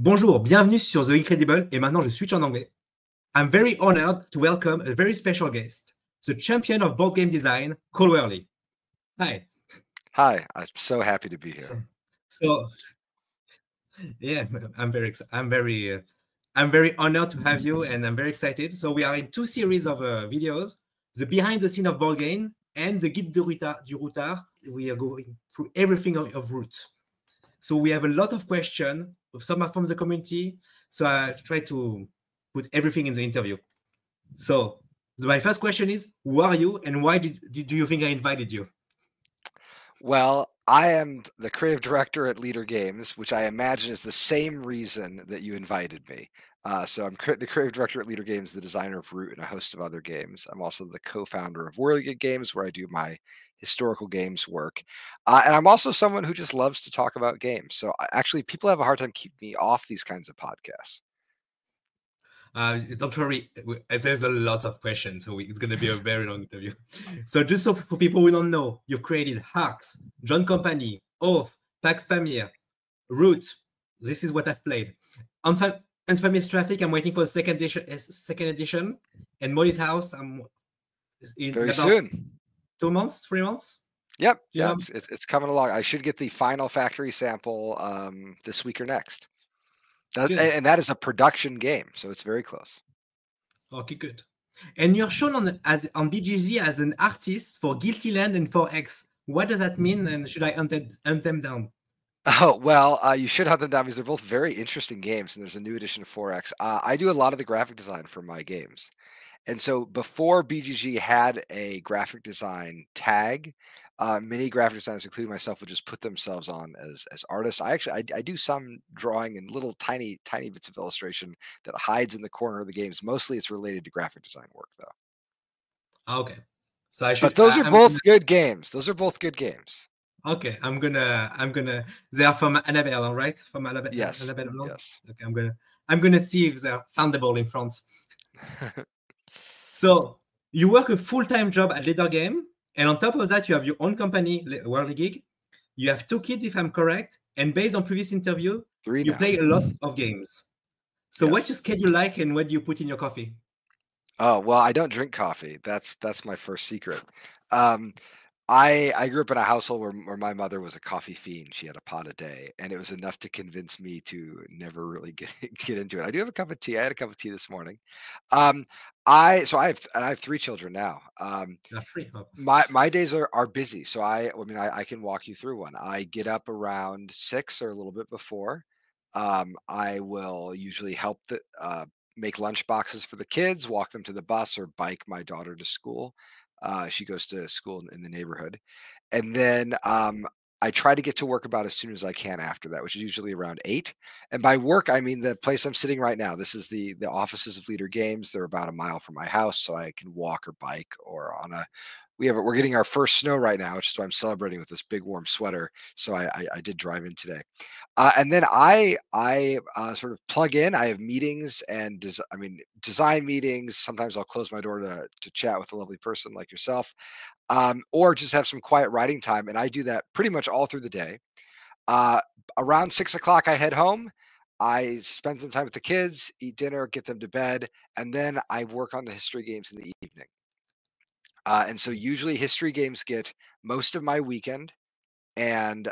Bonjour, bienvenue sur The Incredible, et maintenant je switch en anglais. I'm very honored to welcome a very special guest, the champion of board game design, Cole Worley. Hi. Hi, I'm so happy to be So, here. so yeah, I'm very honored to have you, and I'm very excited. So we are in two series of videos: the behind the scene of board game and the Guide du Routard. We are going through everything of Root. So we have a lot of questions. Some are from the community. So I try to put everything in the interview. So my first question is, who are you and why do you think I invited you? Well, I am the creative director at Leader Games, which I imagine is the same reason that you invited me. So I'm the creative director at Leader Games, the designer of Root and a host of other games. I'm also the co-founder of Whirligig Games, where I do my historical games work. And I'm also someone who just loves to talk about games. So actually, people have a hard time keeping me off these kinds of podcasts. Don't worry, there's a lot of questions, so it's going to be a very long interview. So just so for people who don't know, you've created Harks, John Company, Oath, Pax Pamir, Root. This is what I've played. Infamous Traffic, I'm waiting for the second edition. And Molly's House, I'm in Very about soon. 2 months, 3 months. Yep, You yeah, know? it's coming along. I should get the final factory sample this week or next. Good. And that is a production game, so it's very close. Okay, good. And you're shown on BGG as an artist for Guilty Land and 4X. What does that mean, and should I hunt them down? Oh, well, you should hunt them down because they're both very interesting games, and there's a new edition of 4X. I do a lot of the graphic design for my games. And so before BGG had a graphic design tag, many graphic designers, including myself, would just put themselves on as artists. I do some drawing and little tiny bits of illustration that hides in the corner of the games. Mostly it's related to graphic design work, though. Okay, so I But should. those are both good games. Those are both good games. Okay, I'm gonna. They are from Annabelle, right? From Yes, Annabelle. yes. Okay, I'm gonna see if they're foundable in France. So you work a full-time job at Leader Game, and on top of that, you have your own company, Whirligig. You have 2 kids, if I'm correct, and based on previous interview, 3 you now. play a lot of games. So what's Yes. your schedule like, and what do you put in your coffee? Oh, well, I don't drink coffee. That's my first secret. Um, I grew up in a household where my mother was a coffee fiend. She had a pot a day, and it was enough to convince me to never really get get into it. I do have a cup of tea. I had a cup of tea this morning. Um, I have 3 children now. Free. Oh. My days are busy, so I can walk you through one. I get up around 6 or a little bit before. I will usually help make lunch boxes for the kids, walk them to the bus, or bike my daughter to school. She goes to school in the neighborhood, and then I try to get to work about as soon as I can after that, which is usually around 8. And by work, I mean the place I'm sitting right now. This is the offices of Leader Games. They're about a mile from my house, so I can walk or bike or on a. We're getting our first snow right now, which is why I'm celebrating with this big warm sweater. So I did drive in today. And then I sort of plug in. I have meetings and design meetings. Sometimes I'll close my door to chat with a lovely person like yourself, or just have some quiet writing time. And I do that pretty much all through the day. Uh, Around 6 o'clock, I head home. I spend some time with the kids, eat dinner, get them to bed, and then I work on the history games in the evening. And so usually history games get most of my weekend and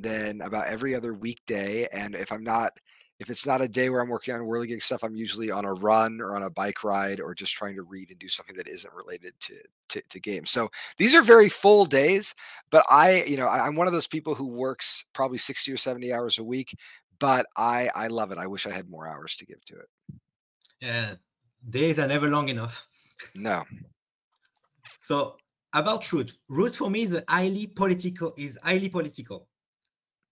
then about every other weekday. And if it's not a day where I'm working on Whirligig stuff, I'm usually on a run or on a bike ride or just trying to read and do something that isn't related to games. So these are very full days, but I'm one of those people who works probably 60 or 70 hours a week, but I love it. I wish I had more hours to give to it. Yeah, days are never long enough. No. So about Root for me is highly political.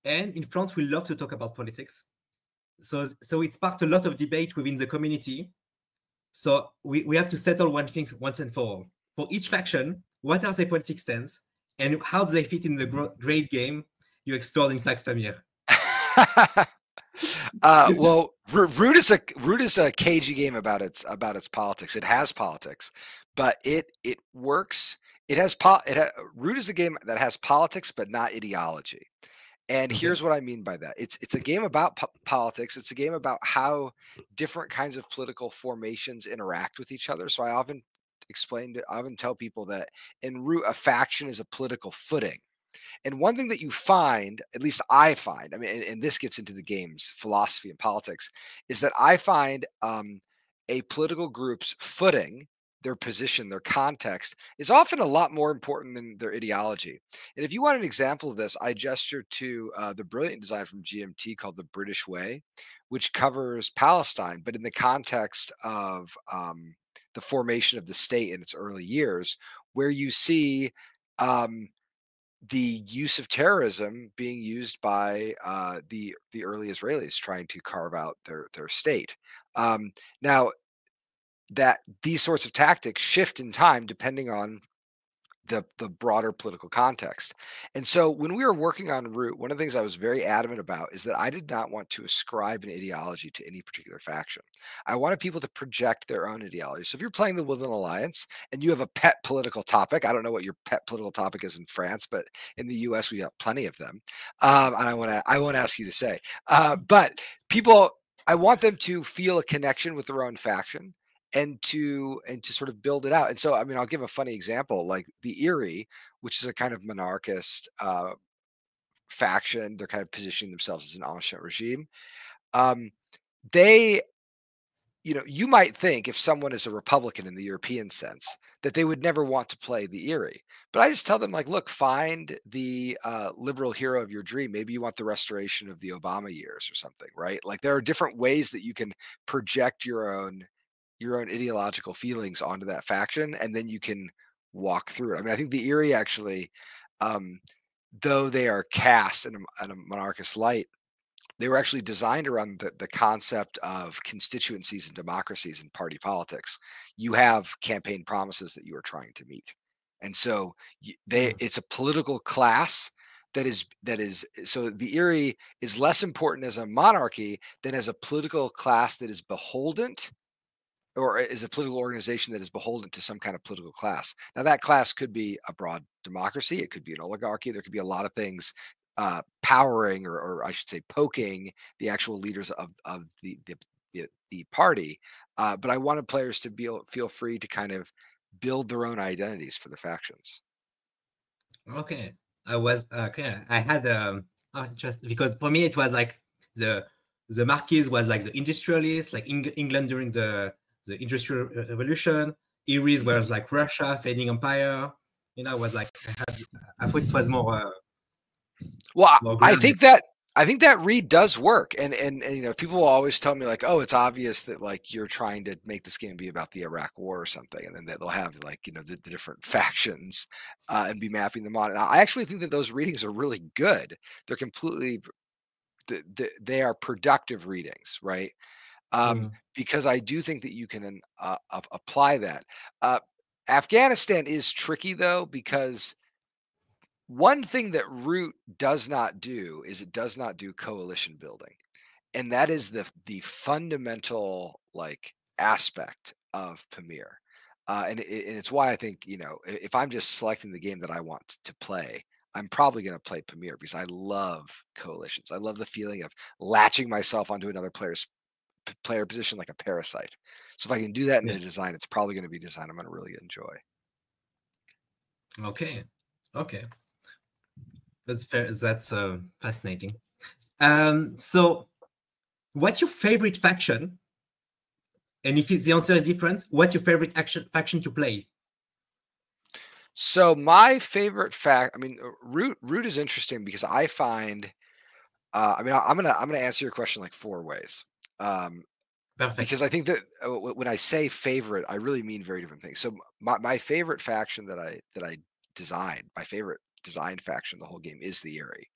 And in France, we love to talk about politics. So it sparked a lot of debate within the community. So we have to settle one thing once and for all. For each faction, what are their political stance, and how do they fit in the great game you explored in Pax Pamir? Well, Root is a cagey game about its politics. It has politics, but it works. Root is a game that has politics, but not ideology. And Okay. here's what I mean by that. It's a game about politics. It's a game about how different kinds of political formations interact with each other. So I often tell people that in Root, a faction is a political footing. And one thing that you find, at least I find, I mean, and this gets into the game's philosophy and politics, is that I find a political group's footing, their position, their context, is often a lot more important than their ideology. And if you want an example of this, I gesture to the brilliant design from GMT called The British Way, which covers Palestine, but in the context of the formation of the state in its early years, where you see um, the use of terrorism being used by the early Israelis trying to carve out their state. Now that these sorts of tactics shift in time depending on the broader political context. And so when we were working on Root, one of the things I was very adamant about is that I did not want to ascribe an ideology to any particular faction. I wanted people to project their own ideology. So if you're playing the Woodland Alliance and you have a pet political topic, I don't know what your pet political topic is in France, but in the US we have plenty of them. And I won't ask you to say. But people, I want them to feel a connection with their own faction and to sort of build it out. And so, I mean, I'll give a funny example, like the Erie, which is a kind of monarchist faction. They're kind of positioning themselves as an ancient regime. Um, they, you might think if someone is a Republican in the European sense that they would never want to play the Erie. But I just tell them, like, look, find the liberal hero of your dream. Maybe you want the restoration of the Obama years or something, right? Like there are different ways that you can project your own ideological feelings onto that faction, and then you can walk through it. I mean, I think the Erie actually, um, though they are cast in a monarchist light, they were actually designed around the concept of constituencies and democracies and party politics. You have campaign promises that you are trying to meet, and so Mm. it's a political class that is so the Erie is less important as a monarchy than as a political class that is beholden or is a political organization that is beholden to some kind of political class. Now, that class could be a broad democracy, it could be an oligarchy, there could be a lot of things powering, or I should say, poking the actual leaders of the party. But I wanted players to feel free to kind of build their own identities for the factions. Okay. I was okay. I had just because for me it was like the the Marquis was like the industrialist, like England during the Industrial Revolution. Eries Mhm. was like Russia, fading empire. I was like I thought it was Well, more I grounded. think that read does work, and people will always tell me like, oh, it's obvious that like you're trying to make this game be about the Iraq War or something, and then they'll have like the different factions and be mapping them on. And I actually think that those readings are really good. They're completely they are productive readings, right? Mm. Because I do think that you can apply that. Uh, Afghanistan is tricky though because one thing that Root does not do is it does not do coalition building, and that is the fundamental like aspect of Pamir, and it's why I think if I'm just selecting the game that I want to play, I'm probably going to play Pamir because I love coalitions. I love the feeling of latching myself onto another player position like a parasite. So if I can do that in Yeah. a design, it's probably going to be a design I'm going to really enjoy. Okay. Okay. That's fair. That's fascinating. So, what's your favorite faction? And if the answer is different, what's your favorite faction to play? So my favorite fact, I mean, root is interesting because I find, I mean, I'm gonna answer your question like four ways, um, because Perfect. I think that when I say favorite, I really mean very different things. So my favorite faction that I designed, my favorite design faction in the whole game is the Erie.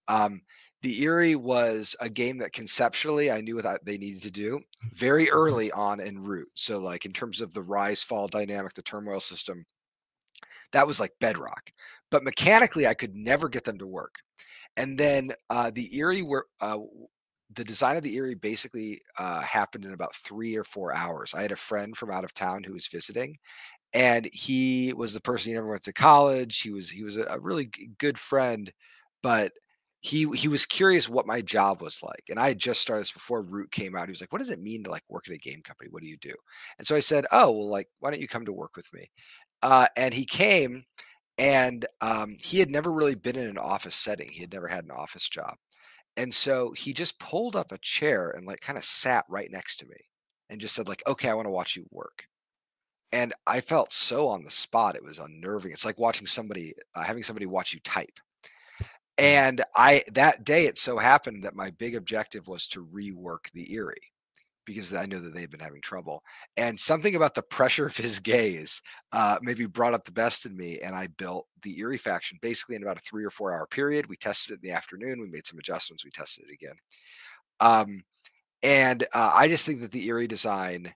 Um, the Erie was a game that conceptually I knew what they needed to do very early on in Root. So like in terms of the rise fall dynamic, the turmoil system, that was like bedrock. But mechanically, I could never get them to work. And then the Erie were the design of the Erie basically happened in about 3 or 4 hours. I had a friend from out of town who was visiting, and he was the person he never went to college. He was a really good friend, but he was curious what my job was like, and I had just started this before Root came out. He was like, "What does it mean to like work at a game company? What do you do?" And so I said, "Oh, well, like, why don't you come to work with me?" And he came, and he had never really been in an office setting. He had never had an office job, and so he just pulled up a chair and like kind of sat right next to me, and just said like, "Okay, I want to watch you work." And I felt so on the spot. It was unnerving. It's like watching somebody, having somebody watch you type. Yeah. And I that day, it so happened that my big objective was to rework the Eerie because I know that they've been having trouble. And something about the pressure of his gaze maybe brought up the best in me. And I built the Eerie faction basically in about a 3 or 4 hour period. We tested it in the afternoon. We made some adjustments. We tested it again. Um, and I just think that the Eerie design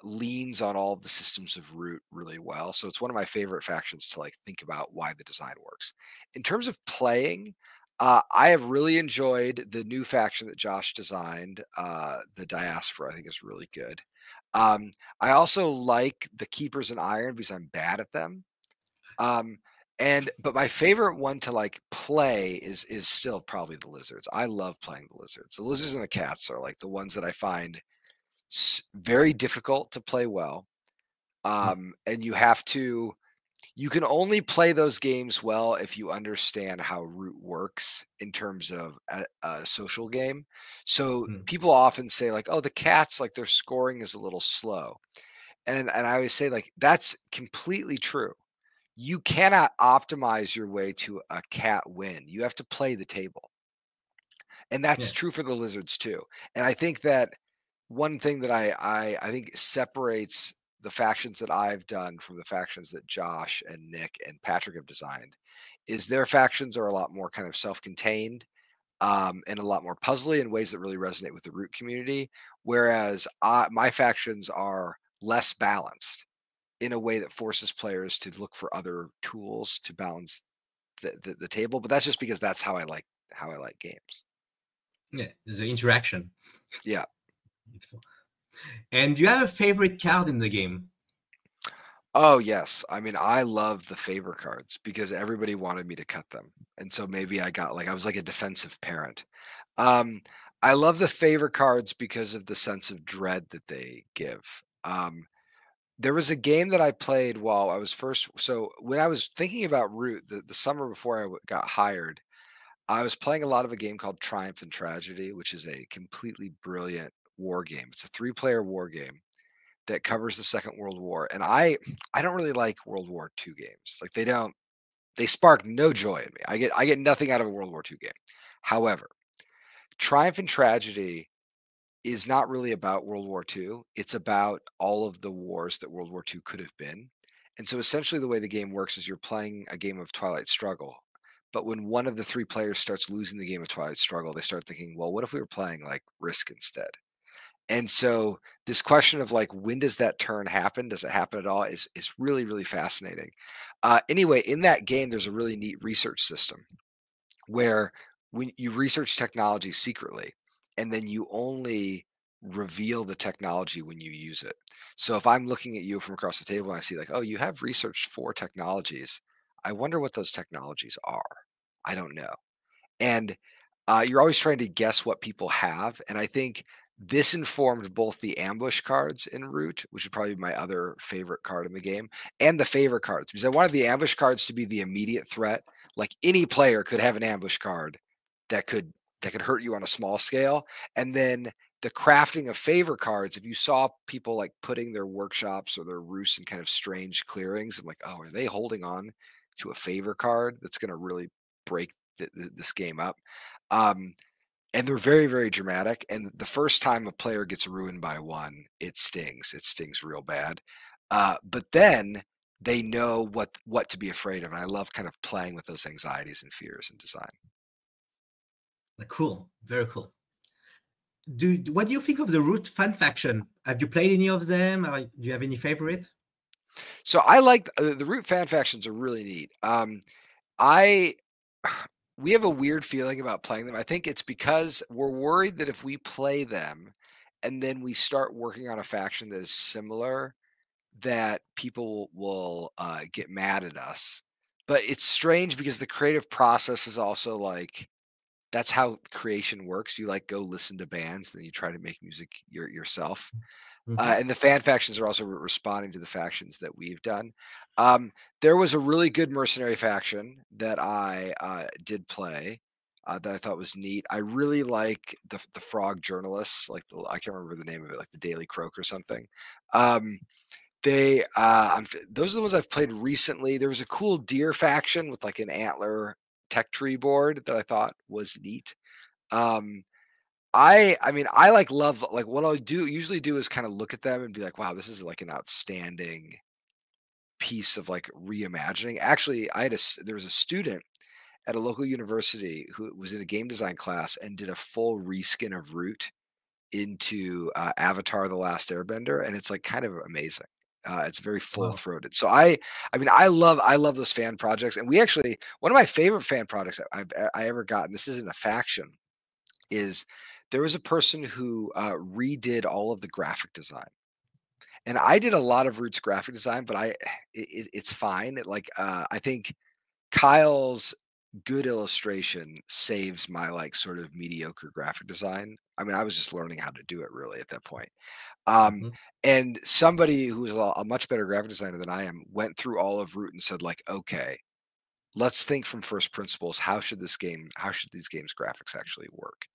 leans on all of the systems of Root really well. So it's one of my favorite factions to like think about why the design works. In terms of playing, I have really enjoyed the new faction that Josh designed. The Diaspora, I think, is really good. I also like the Keepers in Iron because I'm bad at them. Um, but my favorite one to like play is still probably the Lizards. I love playing the Lizards. The Lizards and the Cats are like the ones that I find very difficult to play well. Mm. And you can only play those games well if you understand how Root works in terms of a social game. So Mm. people often say like, "Oh, the Cats, like their scoring is a little slow," and I always say like that's completely true. You cannot optimize your way to a cat win. You have to play the table, and that's Yeah. true for the Lizards too. And I think that one thing that I think separates the factions that I've done from the factions that Josh and Nick and Patrick have designed is their factions are a lot more kind of self-contained and a lot more puzzly in ways that really resonate with the Root community, whereas my factions are less balanced in a way that forces players to look for other tools to balance the table. But that's just because that's how I like games. Yeah. The interaction. Yeah. It's fun. And do you have a favorite card in the game? Oh, yes. I mean, I love the favor cards because everybody wanted me to cut them. And so maybe I was like a defensive parent. Um, I love the favor cards because of the sense of dread that they give. There was a game that I played while I was first. So when I was thinking about Root, the summer before got hired, I was playing a lot of a game called Triumph and Tragedy, which is a completely brilliant war game. It's a 3 player war game that covers the Second World War, and I don't really like World War II games. Like they spark no joy in me. I get nothing out of a World War II game. However, Triumph and Tragedy is not really about World War II. It's about all of the wars that World War II could have been. And so essentially the way the game works is you're playing a game of Twilight Struggle. But when one of the 3 players starts losing the game of Twilight Struggle, they start thinking, well, what if we were playing like Risk instead? And so this question of like when does that turn happen? Does it happen at all? Is really really fascinating. Anyway, in that game, there's a really neat research system where when you research technology secretly, and then you only reveal the technology when you use it. So if I'm looking at you from across the table and I see like, oh, you have researched 4 technologies. I wonder what those technologies are. I don't know. And you're always trying to guess what people have. And I think this informed both the ambush cards in Root, which would probably be my other favorite card in the game, and the favor cards, because I wanted the ambush cards to be the immediate threat. Like any player could have an ambush card that could hurt you on a small scale. And then the crafting of favor cards, if you saw people like putting their workshops or their roosts in kind of strange clearings, I'm like, oh, are they holding on to a favor card that's going to really break this game up? Um, and they're very, very dramatic. And the first time a player gets ruined by one, it stings. It stings real bad. But then they know what to be afraid of. And I love kind of playing with those anxieties and fears in design. Cool. Very cool. What do you think of the Root fan faction? Have you played any of them? Or do you have any favorite? So I like the Root fan factions are really neat. I we have a weird feeling about playing them. I think it's because we're worried that if we play them and then we start working on a faction that is similar, that people will get mad at us. But it's strange because the creative process is also like that's how creation works. You like go listen to bands, then you try to make music yourself. Mhm. And the fan factions are also responding to the factions that we've done. Um, there was a really good mercenary faction that I did play that I thought was neat. I really like the frog journalists, like I can't remember the name of it, like the Daily Croak or something. Um, those are the ones I've played recently. There was a cool deer faction with like an antler tech tree board that I thought was neat. Um, I mean, I like love like what I do usually do is kind of look at them and be like, wow, this is like an outstanding piece of like reimagining. Actually, there was a student at a local university who was in a game design class and did a full reskin of Root into Avatar: The Last Airbender, and it's like kind of amazing. It's very full Wow. throated. So I mean, I love those fan projects, and we actually one of my favorite fan projects I ever got, and this isn't a faction, is there was a person who redid all of the graphic design. And I did a lot of Roots graphic design, but it's fine. I think Kyle's good illustration saves my like sort of mediocre graphic design. I mean, I was just learning how to do it really at that point. Um, Mhm. and somebody who was a much better graphic designer than I am went through all of Root and said, like, okay, let's think from first principles. How should these games graphics actually work?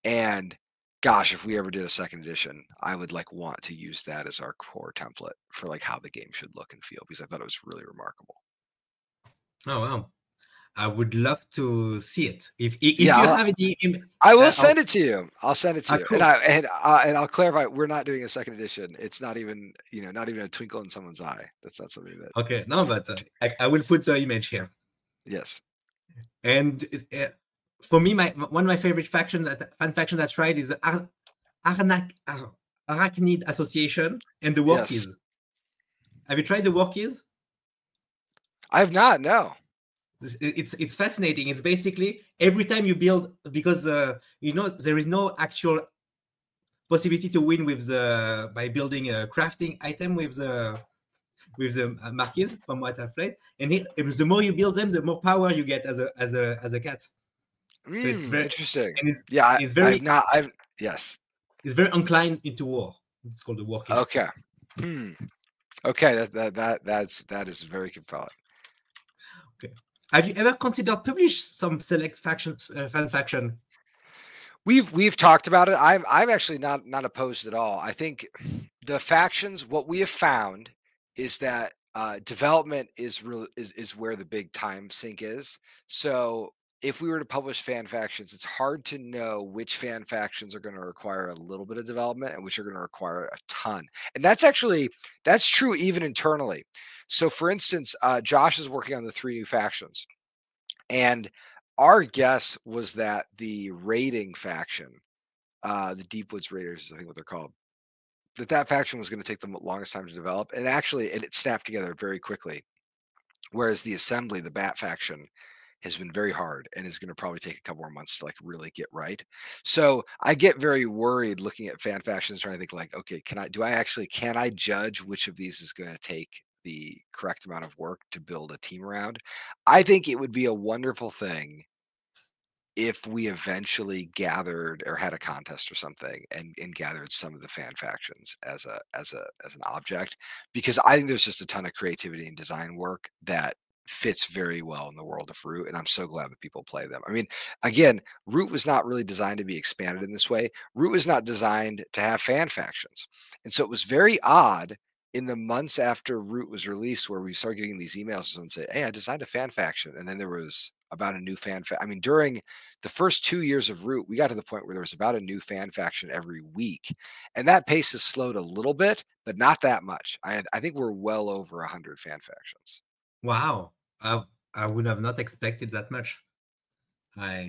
And gosh, if we ever did a second edition, I would like want to use that as our core template for like how the game should look and feel because I thought it was really remarkable. Oh wow. I would love to see it. If Yeah, you have any, I will send it to you. I'll send it to you. cool. And I'll clarify, we're not doing a second edition. It's not even, not even a twinkle in someone's eye. That's not something that Okay, no, but I will put the image here. yes. And for me, one of my favorite fan faction I tried is Arachnid Association and the Yes. Workies. Have you tried the Workies? I have not, no. It's fascinating. It's basically every time you build, because there is no actual possibility to win by building a crafting item with the marquis, from what I've played. And the more you build them, the more power you get as a cat. So it's very Interesting. and Yeah, it's I've very not, yes. it's very inclined into war. It's called the Workies. Okay. Okay, that is very compelling. Okay. Have you ever considered publish some select factions, fan faction? We've talked about it. I'm actually not opposed at all. I think the factions, what we have found is that development is where the big time sink is. So if we were to publish fan factions, it's hard to know which fan factions are going to require a little bit of development and which are going to require a ton. And that's true even internally. So for instance, Josh is working on the 3 new factions. And our guess was that the raiding faction, the Deepwoods Raiders is I think what they're called, that faction was going to take the longest time to develop. And actually, it snapped together very quickly. Whereas the Assembly, the Bat faction, has been very hard and is going to probably take a couple more months to like really get right. So I get very worried looking at fan factions, trying to think like, okay, can I judge which of these is going to take the correct amount of work to build a team around? I think it would be a wonderful thing if we eventually gathered or had a contest or something and gathered some of the fan factions as an object, because I think there's just a ton of creativity and design work that fits very well in the world of Root, and I'm so glad that people play them. I mean, again, Root was not really designed to be expanded in this way. Root was not designed to have fan factions. And so it was very odd in the months after Root was released where we started getting these emails and someone say, "Hey, I designed a fan faction." And then there was about a new I mean, during the first 2 years of Root, we got to the point where there was about a new fan faction every week. And that pace has slowed a little bit, but not that much. I think we're well over 100 fan factions. Wow, I would have not expected that much. Wow.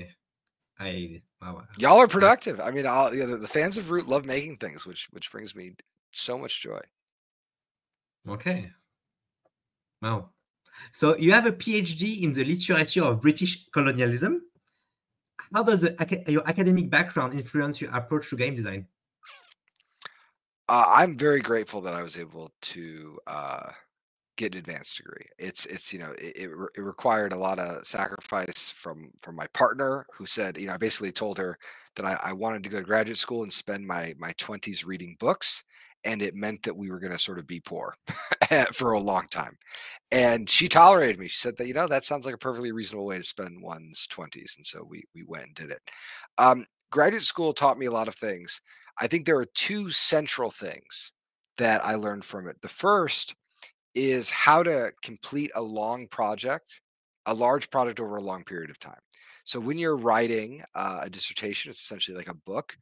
Y'all are productive. I mean, the fans of Root love making things, which brings me so much joy. Okay. Wow. So you have a PhD in the literature of British colonialism. How does your academic background influence your approach to game design? I'm very grateful that I was able to get an advanced degree. It required a lot of sacrifice from my partner, who said, I basically told her that I wanted to go to graduate school and spend my 20s reading books, and it meant that we were going to sort of be poor for a long time. And she tolerated me. She said that, that sounds like a perfectly reasonable way to spend one's 20s. And so we went and did it. Graduate school taught me a lot of things. I think there are two central things that I learned from it. The first is how to complete a large project over a long period of time. So when you're writing a dissertation, it's essentially like a book.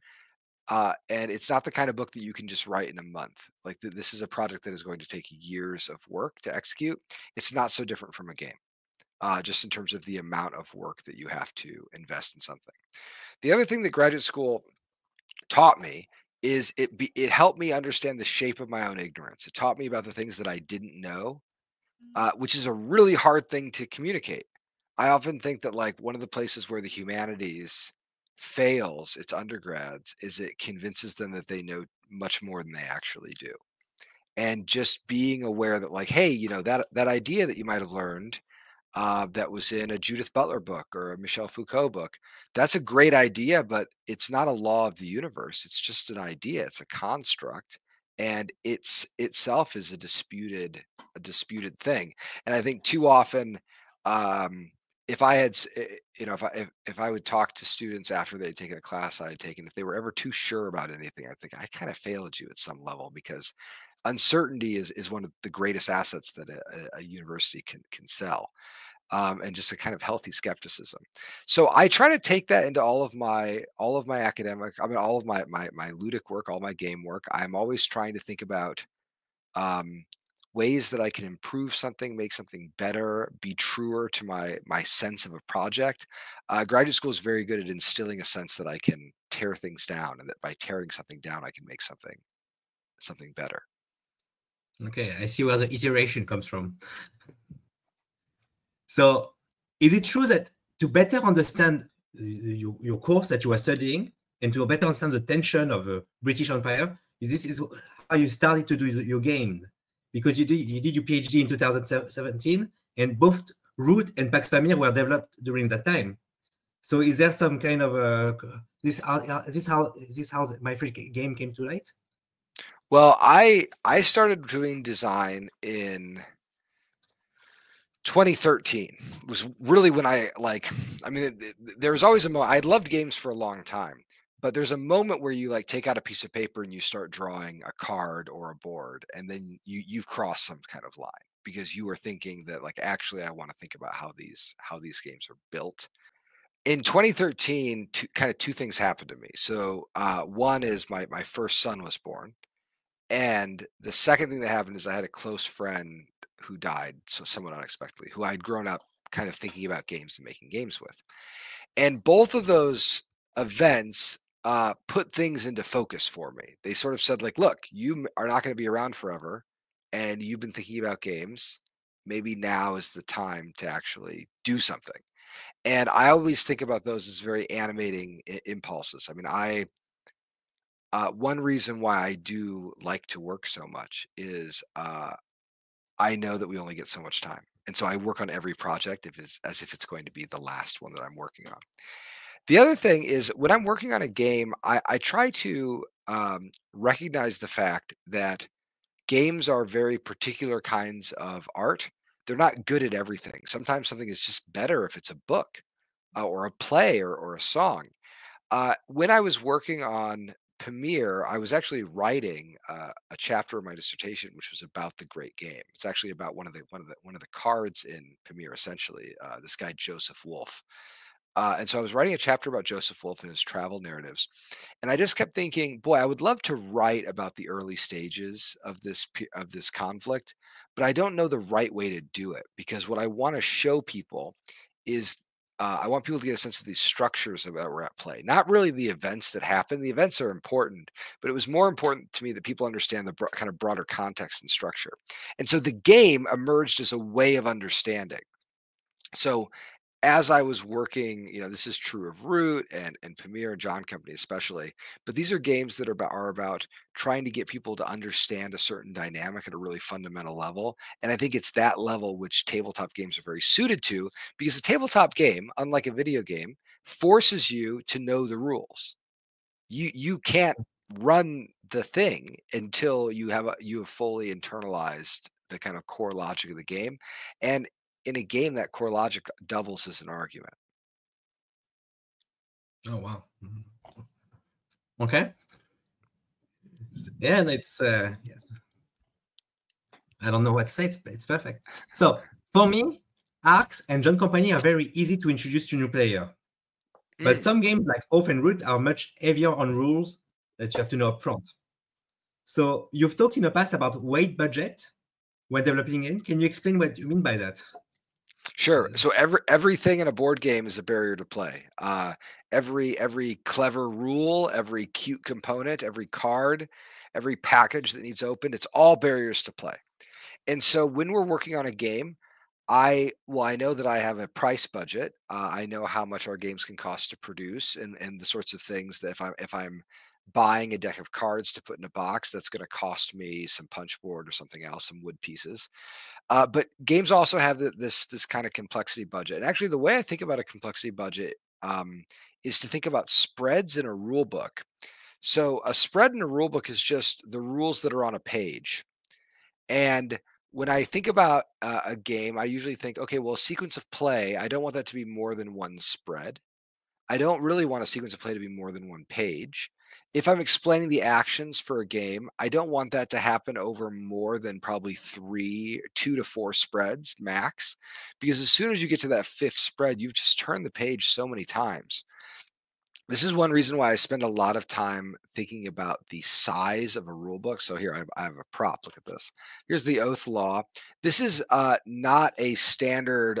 And it's not the kind of book that you can just write in a month. Like this is a project that is going to take years of work to execute. It's not so different from a game, just in terms of the amount of work that you have to invest in something. The other thing that graduate school taught me is it helped me understand the shape of my own ignorance. It taught me about the things that I didn't know, which is a really hard thing to communicate. I often think that like one of the places where the humanities fails its undergrads is it convinces them that they know much more than they actually do. And just being aware that like, hey, that idea that you might have learned that was in a Judith Butler book or a Michel Foucault book. That's a great idea, but it's not a law of the universe. It's just an idea. It's a construct, and it's itself is a disputed thing. And I think too often, if I had, if I would talk to students after they'd taken a class I had taken, if they were ever too sure about anything, I think I kind of failed you at some level, because uncertainty is one of the greatest assets that a university can sell, and just a kind of healthy skepticism. So I try to take that into all of my academic, all of my ludic work, all my game work. I'm always trying to think about um, ways that I can improve something, make something better, be truer to my sense of a project. Graduate school is very good at instilling a sense that I can tear things down, and that by tearing something down, I can make something better. Okay, I see where the iteration comes from. So is it true that to better understand your course that you are studying, and to better understand the tension of the British Empire, is how you started to do your game? Because you did your PhD in 2017, and both Root and Pax Pamir were developed during that time. So is there some kind of this how my first game came to light? Well, I started doing design in 2013. Was really when there was always a moment. I'd loved games for a long time, but there's a moment where you like take out a piece of paper and you start drawing a card or a board, and then you've crossed some kind of line, because you were thinking that like, actually I want to think about how these games are built. In 2013, two things happened to me. So one is my first son was born. And the second thing that happened is I had a close friend who died, so somewhat unexpectedly, who I'd grown up kind of thinking about games and making games with. And both of those events put things into focus for me. They sort of said like, look, you are not going to be around forever, and you've been thinking about games. Maybe now is the time to actually do something. And I always think about those as very animating impulses. I mean, one reason why I do like to work so much is I know that we only get so much time. And so I work on every project as if it's going to be the last one that I'm working on. The other thing is when I'm working on a game, I try to recognize the fact that games are very particular kinds of art. They're not good at everything. Sometimes something is just better if it's a book, or a play, or a song. When I was working on Pamir, I was actually writing a chapter of my dissertation, which was about the great game. It's actually about one of the cards in Pamir, essentially. This guy Joseph Wolf, and so I was writing a chapter about Joseph Wolf and his travel narratives, and I just kept thinking, boy, I would love to write about the early stages of this conflict, but I don't know the right way to do it, because what I want to show people is I want people to get a sense of these structures that were at play, not really the events that happen. The events are important, but it was more important to me that people understand the kind of broader context and structure. And so the game emerged as a way of understanding. So as I was working, this is true of Root and Pamir and John Company especially, but these are games that are about trying to get people to understand a certain dynamic at a really fundamental level. And I think it's that level which tabletop games are very suited to, because a tabletop game, unlike a video game, forces you to know the rules. You can't run the thing until you have fully internalized the kind of core logic of the game. And in a game, that core logic doubles as an argument. Oh wow. Okay. Yeah, and it's yeah. I don't know what to say. It's perfect. So for me, Arcs and John Company are very easy to introduce to new player. But some games like Oath and Root are much heavier on rules that you have to know up front. So you've talked in the past about weight budget when developing it. Can you explain what you mean by that? Sure. So everything in a board game is a barrier to play. Every clever rule, every cute component, every card, every package that needs opened, it's all barriers to play. And so when we're working on a game, I know that I have a price budget. I know how much our games can cost to produce, and the sorts of things that if I'm buying a deck of cards to put in a box, that's going to cost me some punch board or something else, some wood pieces. But games also have this kind of complexity budget. And actually, the way I think about a complexity budget is to think about spreads in a rule book. So a spread in a rule book is just the rules that are on a page. And when I think about a game, I usually think, okay, well, sequence of play, I don't want that to be more than one spread. I don't really want a sequence of play to be more than one page. If I'm explaining the actions for a game, I don't want that to happen over more than probably 2 to 4 spreads max, because as soon as you get to that fifth spread, you've just turned the page so many times. This is one reason why I spend a lot of time thinking about the size of a rule book. So here I have a prop. Look at this. Here's the oath law. This is not a standard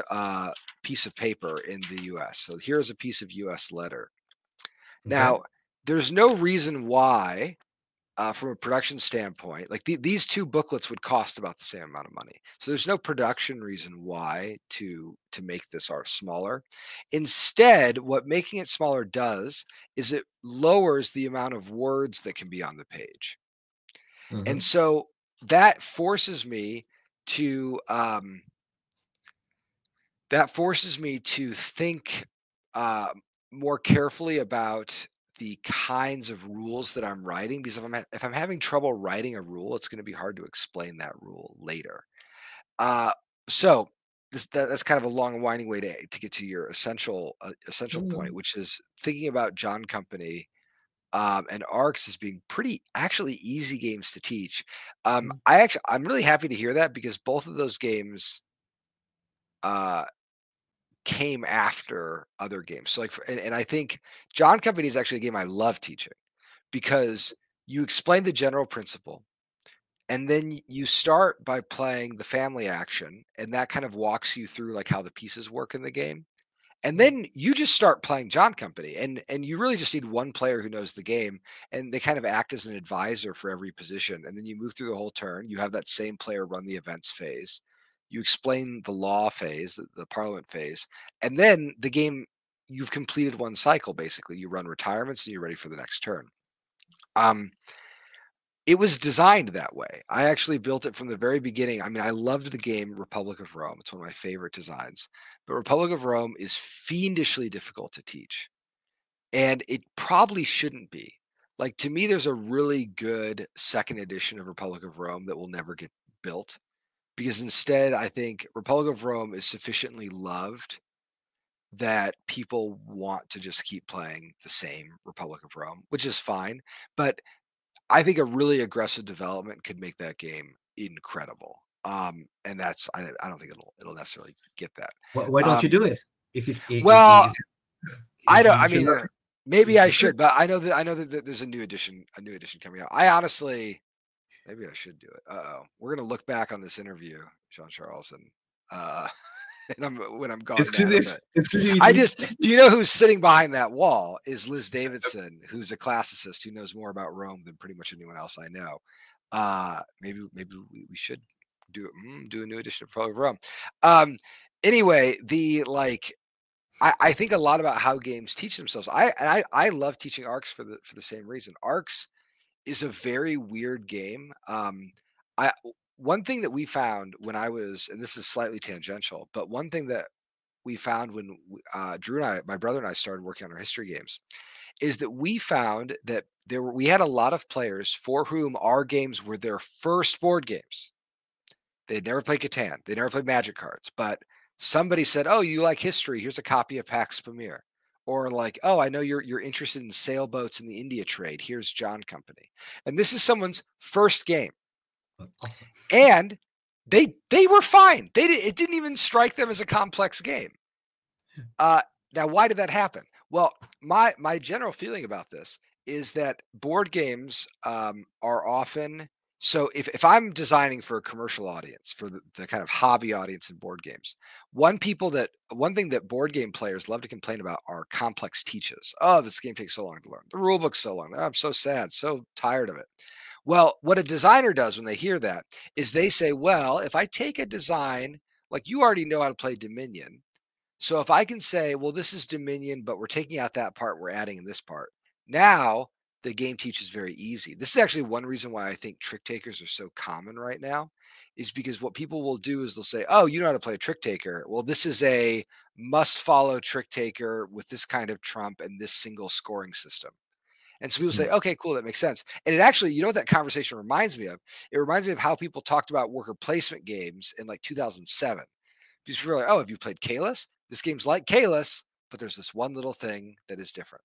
piece of paper in the US. So here's a piece of US letter. Okay. Now, there's no reason why, from a production standpoint, like these two booklets would cost about the same amount of money. So there's no production reason why to make this art smaller. Instead, what making it smaller does is it lowers the amount of words that can be on the page. And so that forces me to think more carefully about the kinds of rules that I'm writing, because if I'm having trouble writing a rule, it's going to be hard to explain that rule later. So that's kind of a long, winding way to get to your essential point, which is thinking about John Company and Arcs as being pretty actually easy games to teach. I'm really happy to hear that, because both of those games came after other games. So and I think John Company is actually a game I love teaching, because you explain the general principle, and then you start by playing the family action, and that kind of walks you through like how the pieces work in the game. And then you just start playing John Company, and you really just need one player who knows the game, and they kind of act as an advisor for every position. And then you move through the whole turn. You have that same player run the events phase. You explain the law phase, the parliament phase, and then the game, you've completed one cycle basically. You run retirements and you're ready for the next turn. It was designed that way. I actually built it from the very beginning. I mean, I loved the game Republic of Rome. It's one of my favorite designs. But Republic of Rome is fiendishly difficult to teach. And it probably shouldn't be. Like, to me, there's a really good second edition of Republic of Rome that will never get built, because instead, I think Republic of Rome is sufficiently loved that people want to just keep playing the same Republic of Rome, which is fine. But I think a really aggressive development could make that game incredible. And that's I don't think it'll necessarily get that. Why don't you do it? If it's Well, I don't. I if you mean, love it, maybe I you should. should, but I know that there's a new edition coming out. I honestly, maybe I should do it. We're gonna look back on this interview, Jean Charles, and when I'm gone now. But Exclusivity. do you know who's sitting behind that wall is Liz Davidson, who's a classicist who knows more about Rome than pretty much anyone else I know. Maybe we should do a new edition of Republic of Rome. Anyway, I think a lot about how games teach themselves. I love teaching ARCs for the same reason. ARCs is a very weird game. I One thing that we found when I was, and this is slightly tangential, but one thing that we found when Drew and I, my brother and I, started working on our history games, is that we found that we had a lot of players for whom our games were their first board games. They'd never played Catan, they never played Magic cards, but somebody said, "Oh, you like history? Here's a copy of Pax Pamir." Or like, "Oh, I know you're interested in sailboats in the India trade. Here's John Company." And this is someone's first game. Awesome. And they were fine. It didn't even strike them as a complex game. Now, why did that happen? Well, my general feeling about this is that board games are often, so if I'm designing for a commercial audience, for the kind of hobby audience in board games, one thing that board game players love to complain about are complex teaches. Oh, this game takes so long to learn. The rule book's so long. I'm so sad, so tired of it. Well, what a designer does when they hear that is they say, well, if I take a design, like you already know how to play Dominion. So if I can say, well, this is Dominion, but we're taking out that part, we're adding in this part. Now the game teaches very easy. This is actually one reason why I think trick takers are so common right now, is because what people will do is they'll say, oh, you know how to play a trick taker. Well, this is a must follow trick taker with this kind of trump and this single scoring system. And so people say, okay, cool, that makes sense. And it actually, you know what that conversation reminds me of? It reminds me of how people talked about worker placement games in like 2007. Because people were like, oh, have you played Kalis? This game's like Kalis, but there's this one little thing that is different.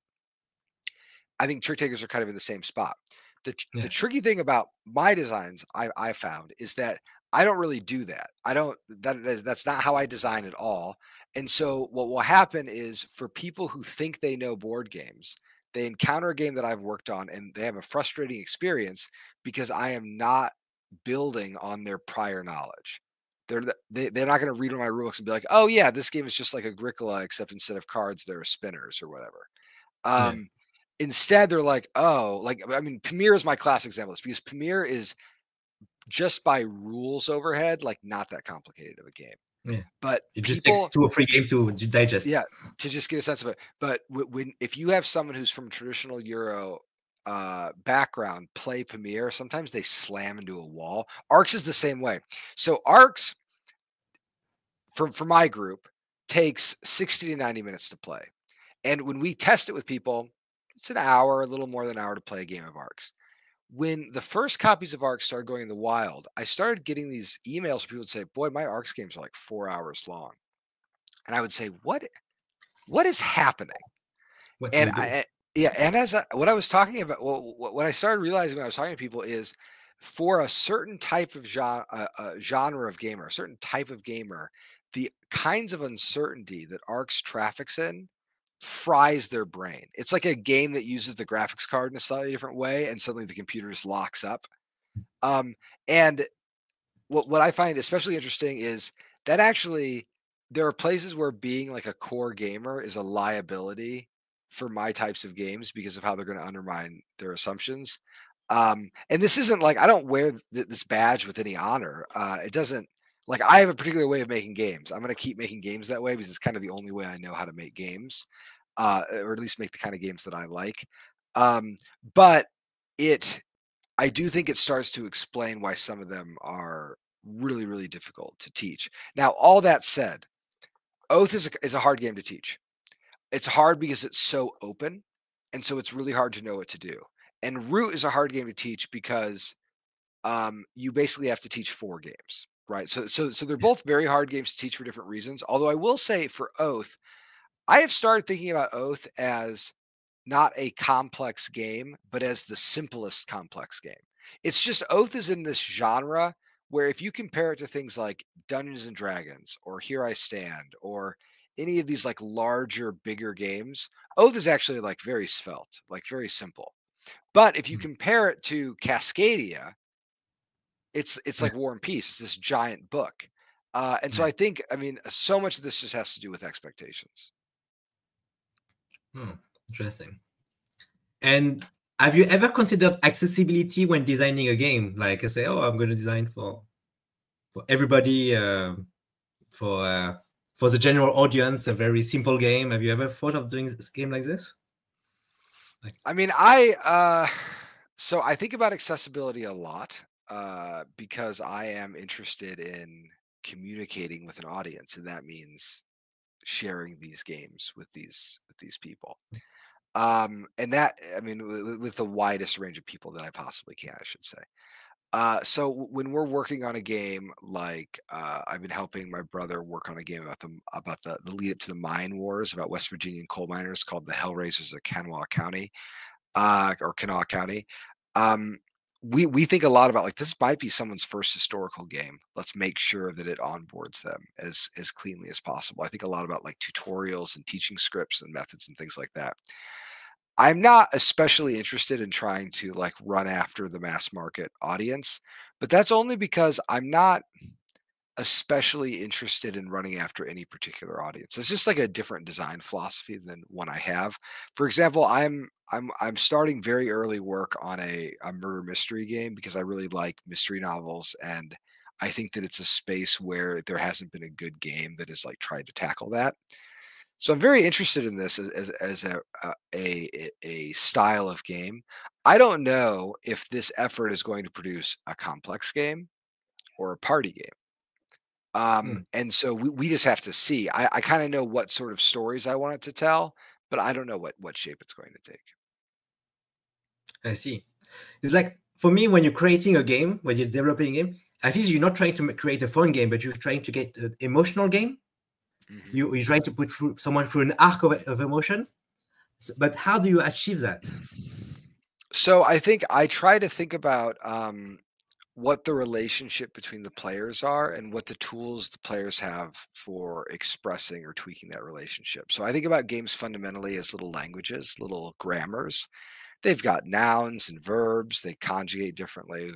I think trick takers are kind of in the same spot. The tricky thing about my designs I found is that I don't really do that. That's not how I design at all. And so what will happen is, for people who think they know board games, they encounter a game that I've worked on and they have a frustrating experience because I am not building on their prior knowledge. They're not going to read my rule books and be like, oh yeah, this game is just like Agricola, except instead of cards, there are spinners or whatever. Instead, they're like, oh, like, I mean, Pamir is my classic example, because Pamir is, just by rules overhead, like not that complicated of a game. Yeah. But it just takes 2 or 3 games to digest. Yeah, to just get a sense of it. But if you have someone who's from traditional Euro background play Pamir, sometimes they slam into a wall. ARCs is the same way. So ARCs, for my group, takes 60 to 90 minutes to play. And when we test it with people, it's an hour, a little more than an hour to play a game of ARCs. When the first copies of ARCs started going in the wild, I started getting these emails from people would say, boy, my ARCs games are like 4 hours long. And I would say, what is happening? What I was talking about, what I started realizing when I was talking to people is, for a certain type of genre of gamer, a certain type of gamer, the kinds of uncertainty that ARCs traffics in fries their brain. It's like a game that uses the graphics card in a slightly different way, and suddenly the computer just locks up. And what I find especially interesting is that actually there are places where being like a core gamer is a liability for my types of games because of how they're going to undermine their assumptions. And this isn't like, I don't wear this badge with any honor. It doesn't, like, I have a particular way of making games. I'm going to keep making games that way because it's kind of the only way I know how to make games, or at least make the kind of games that I like. But I do think it starts to explain why some of them are really, really difficult to teach. Now, all that said, Oath is a hard game to teach. It's hard because it's so open, and so it's really hard to know what to do. And Root is a hard game to teach because you basically have to teach 4 games, right? So they're both very hard games to teach for different reasons. Although I will say, for Oath, I have started thinking about Oath as not a complex game, but as the simplest complex game. It's just, Oath is in this genre where if you compare it to things like Dungeons and Dragons or Here I Stand or any of these like larger, bigger games, Oath is actually like very svelte, like very simple. But if you compare it to Cascadia, it's like War and Peace. It's this giant book. And so I think, I mean, so much of this just has to do with expectations. Interesting. And have you ever considered accessibility when designing a game? Like, I say, oh, I'm going to design for everybody, for for the general audience, a very simple game. Have you ever thought of doing a game like this? I mean, so I think about accessibility a lot because I am interested in communicating with an audience, and that means sharing these games with these people. And that, I mean, with the widest range of people that I possibly can, I should say. So when we're working on a game, like I've been helping my brother work on a game about the lead up to the mine wars about West Virginian coal miners called the Hellraisers of Kanawha County, or Kanawha County. Um, we think a lot about like this might be someone's first historical game. Let's make sure that it onboards them as cleanly as possible. I think a lot about like tutorials and teaching scripts and methods and things like that. I'm not especially interested in trying to like run after the mass market audience, but that's only because I'm not especially interested in running after any particular audience. It's just like a different design philosophy than one I have. For example, I'm starting very early work on a murder mystery game because I really like mystery novels, and I think that it's a space where there hasn't been a good game that has like tried to tackle that. So I'm very interested in this as a style of game. I don't know if this effort is going to produce a complex game or a party game. Hmm, And so we just have to see. I kind of know what sort of stories I want it to tell, but I don't know what shape it's going to take. I see. It's like for me, when you're creating a game, when you're developing a game, I think you're not trying to create a fun game, but you're trying to get an emotional game. Mhm. You're trying to put someone through an arc of emotion. But how do you achieve that? So I think I try to think about what the relationship between the players are and what the tools the players have for expressing or tweaking that relationship. So I think about games fundamentally as little languages, little grammars. They've got nouns and verbs, they conjugate differently.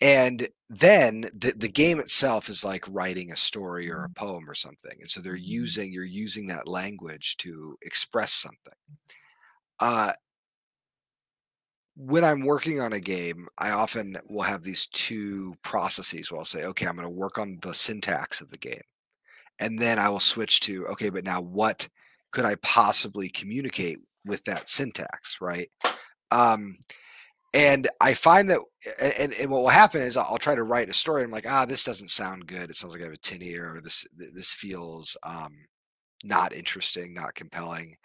And then the game itself is like writing a story or a poem or something. And so you're using that language to express something. Uh, when I'm working on a game, I often will have these two processes where I'll say, okay, I'm going to work on the syntax of the game. And then I will switch to, okay, but now what could I possibly communicate with that syntax, right? Um, and I find that, and what will happen is I'll try to write a story. I'm like, this doesn't sound good. It sounds like I have a tin ear, or this feels not interesting, not compelling.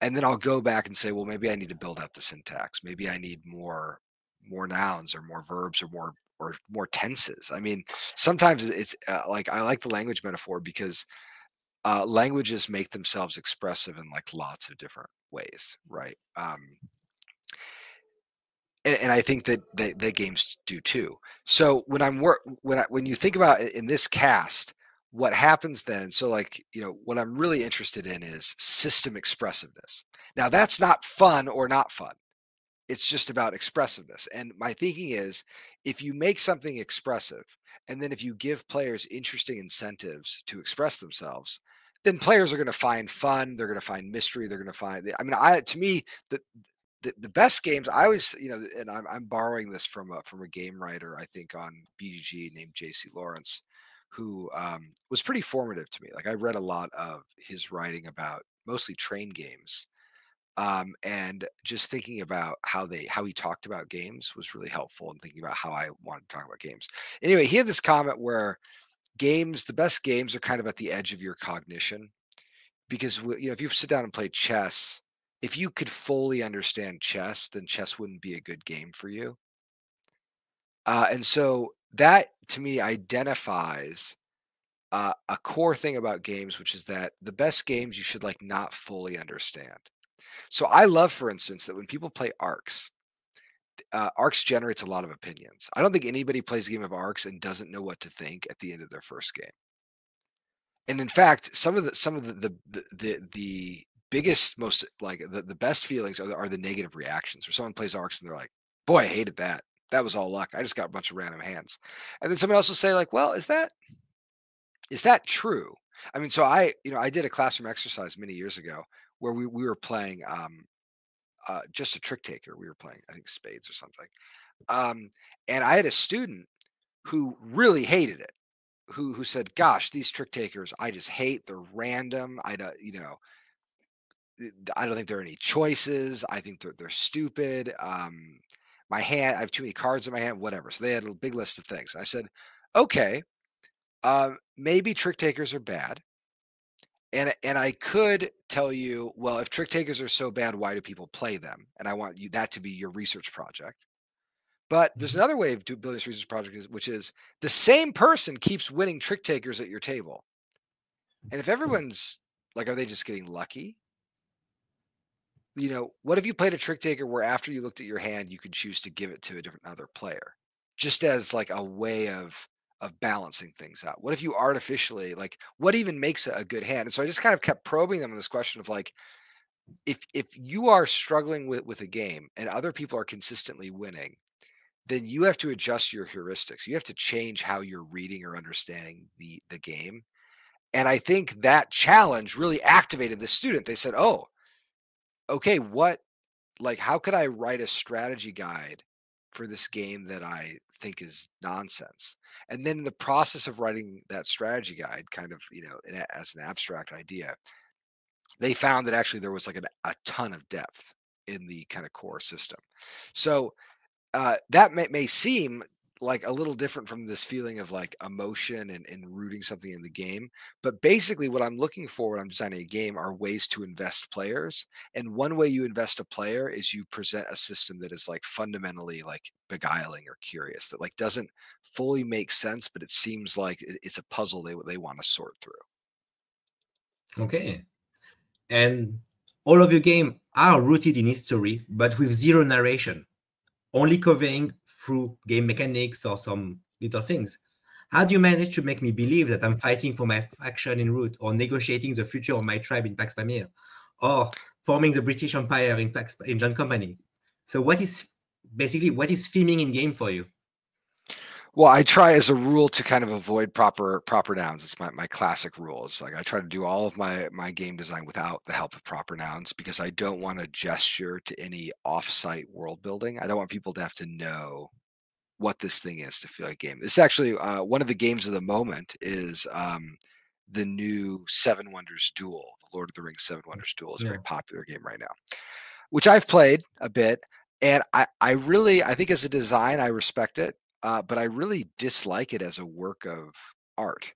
And then I'll go back and say, well, maybe I need to build out the syntax. Maybe I need more nouns or more verbs or more tenses. I mean, sometimes it's like I like the language metaphor because languages make themselves expressive in like lots of different ways, right? And I think that the games do too. So when you think about it in this cast, what happens then? So like what I'm really interested in is system expressiveness. Now that's not fun or not fun. It's just about expressiveness. And my thinking is, if you make something expressive, and then if you give players interesting incentives to express themselves, then players are going to find fun. They're going to find mystery. They're going to find. I mean, to me, the best games I always and I'm borrowing this from a game writer I think on BGG named JC Lawrence, who was pretty formative to me. Like I read a lot of his writing about mostly train games, and just thinking about how he talked about games was really helpful in thinking about how I wanted to talk about games. Anyway, he had this comment where the best games are kind of at the edge of your cognition because if you sit down and play chess, if you could fully understand chess, then chess wouldn't be a good game for you. And so that to me identifies a core thing about games, which is that the best games you should like not fully understand. So I love, for instance, that when people play Arcs, Arcs generates a lot of opinions. I don't think anybody plays a game of Arcs and doesn't know what to think at the end of their first game. And in fact, some of the biggest, most like the best feelings are the negative reactions where someone plays Arcs and they're like, boy, I hated that. That was all luck. I just got a bunch of random hands. And then someone else will say, like, well, is that true? I mean, so I did a classroom exercise many years ago where we were playing just a trick taker. We were playing, I think, spades or something. Um, and I had a student who really hated it. who said, "Gosh, these trick takers, I just hate. They're random. I don't, I don't think there are any choices. I think they're stupid. My hand, I have too many cards in my hand, whatever." So they had a big list of things. I said, "Okay, maybe trick takers are bad." And I could tell you, well, if trick takers are so bad, why do people play them? And I want you that to be your research project. But there's Mhm. another way of building this research project, which is the same person keeps winning trick takers at your table. And if everyone's like, are they just getting lucky? What if you played a trick taker where after you looked at your hand, you could choose to give it to a different other player, just as like a way of balancing things out? What if you artificially like what even makes a good hand? And so I just kind of kept probing them on this question of like, if you are struggling with a game and other people are consistently winning, then you have to adjust your heuristics. You have to change how you're reading or understanding the game. And I think that challenge really activated the student. They said, "Oh, okay, how could I write a strategy guide for this game that I think is nonsense?" And then in the process of writing that strategy guide, kind of, as an abstract idea, they found that actually there was like a ton of depth in the kind of core system. So that may seem like a little different from this feeling of like emotion and rooting something in the game. But basically, what I'm looking for when I'm designing a game are ways to invest players. And one way you invest a player is you present a system that is like fundamentally like beguiling or curious, that like doesn't fully make sense, but it seems like it's a puzzle they want to sort through. Okay. And all of your game are rooted in history, but with zero narration, only conveying through game mechanics or some little things. How do you manage to make me believe that I'm fighting for my faction in Root, or negotiating the future of my tribe in Pax Pamir, or forming the British Empire in John Company? So what is theming in game for you? Well, I try as a rule to kind of avoid proper nouns. It's my classic rule. It's like I try to do all of my game design without the help of proper nouns because I don't want to gesture to any off-site world building. I don't want people to have to know what this thing is to feel like a game. This is actually one of the games of the moment is the new Seven Wonders Duel. The Lord of the Rings Seven Wonders Duel is a very Yeah. popular game right now, which I've played a bit, and I think as a design I respect it, but I really dislike it as a work of art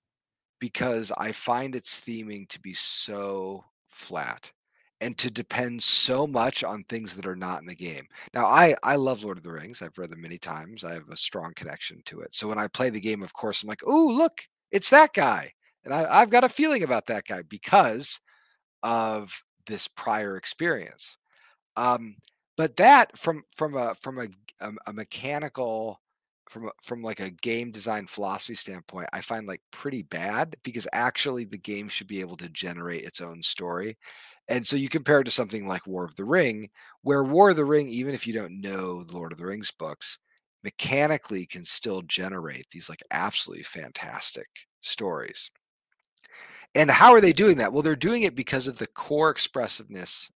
because I find its theming to be so flat and to depend so much on things that are not in the game. Now, I love Lord of the Rings. I've read them many times. I have a strong connection to it. So when I play the game, of course, I'm like, "Oh, look, it's that guy," and I've got a feeling about that guy because of this prior experience. Um, but that from a mechanical from like a game design philosophy standpoint, I find like pretty bad because actually the game should be able to generate its own story. And so you compare it to something like War of the Ring, where War of the Ring, even if you don't know the Lord of the Rings books, mechanically can still generate these like absolutely fantastic stories. And how are they doing that? Well, they're doing it because of the core expressiveness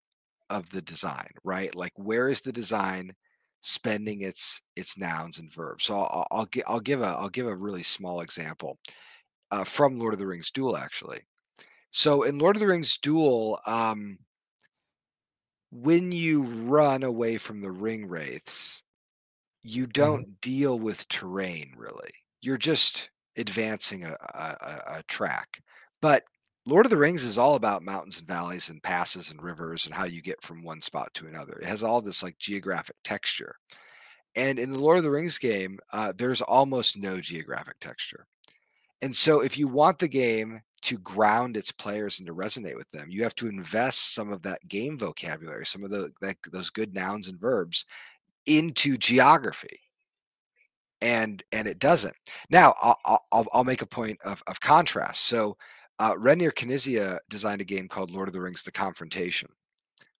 of the design, right? Like where is the design spending its nouns and verbs? So I'll give a really small example from Lord of the Rings Duel, actually. So in Lord of the Rings Duel, when you run away from the ring wraiths, you Mhm. don't deal with terrain really. You're just advancing a track. But Lord of the Rings is all about mountains and valleys and passes and rivers and how you get from one spot to another. It has all this like geographic texture. And in the Lord of the Rings game, there's almost no geographic texture. And so if you want the game to ground its players and to resonate with them, you have to invest some of that game vocabulary, some of those good nouns and verbs into geography, and it doesn't. Now, I'll make a point of contrast. So, Renier Knizia designed a game called Lord of the Rings: The Confrontation,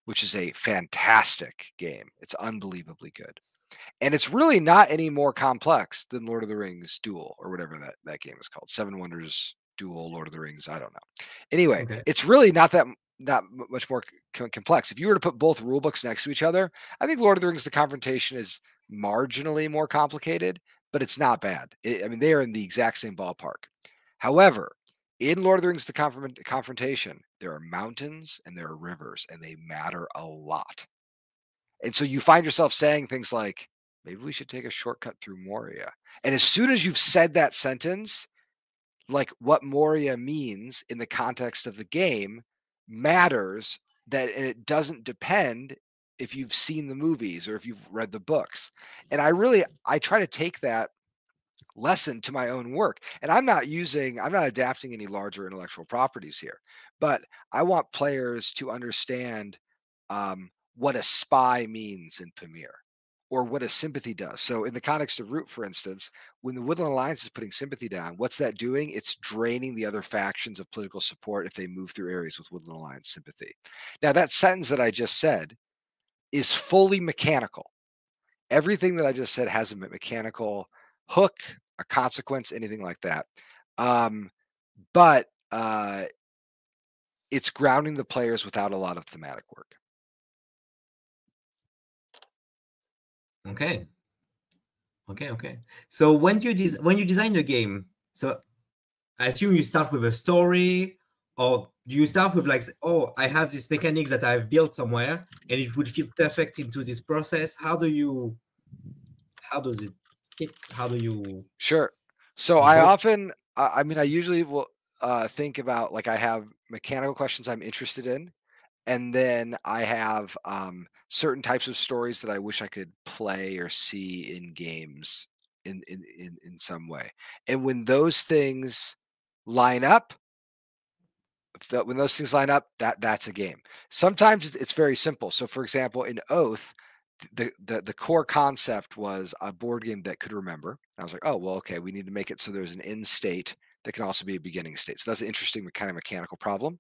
which is a fantastic game. It's unbelievably good, and it's really not any more complex than Lord of the Rings Duel or whatever that game is called. Seven Wonders Duel, Lord of the Rings. I don't know. Anyway, Okay. it's really not much more complex. If you were to put both rule books next to each other, I think Lord of the Rings: The Confrontation is marginally more complicated, but it's not bad. I mean, they are in the exact same ballpark. However, in Lord of the Rings: The Confrontation, there are mountains and there are rivers, and they matter a lot. And so you find yourself saying things like, maybe we should take a shortcut through Moria. And as soon as you've said that sentence, like what Moria means in the context of the game matters, that and it doesn't depend if you've seen the movies or if you've read the books. And I try to take that lesson to my own work. And I'm not adapting any larger intellectual properties here, but I want players to understand what a spy means in Pamir or what a sympathy does. So in the context of Root, for instance, when the Woodland Alliance is putting sympathy down, what's that doing? It's draining the other factions of political support if they move through areas with Woodland Alliance sympathy. Now, that sentence that I just said is fully mechanical. Everything that I just said has a mechanical hook, a consequence, anything like that. But it's grounding the players without a lot of thematic work. Okay. Okay. So when you design a game, so I assume you start with a story, or do you start with like, oh, I have these mechanics that I've built somewhere, and it would fit perfect into this process? How does it fit? How do you? Sure. So I usually will think about, like, I have mechanical questions I'm interested in, and then I have certain types of stories that I wish I could play or see in games in some way. And when those things line up, that's a game. Sometimes it's very simple. So, for example, in Oath, the core concept was a board game that could remember. And I was like, oh well, okay, we need to make it so there's an end state that can also be a beginning state. So that's an interesting kind of mechanical problem.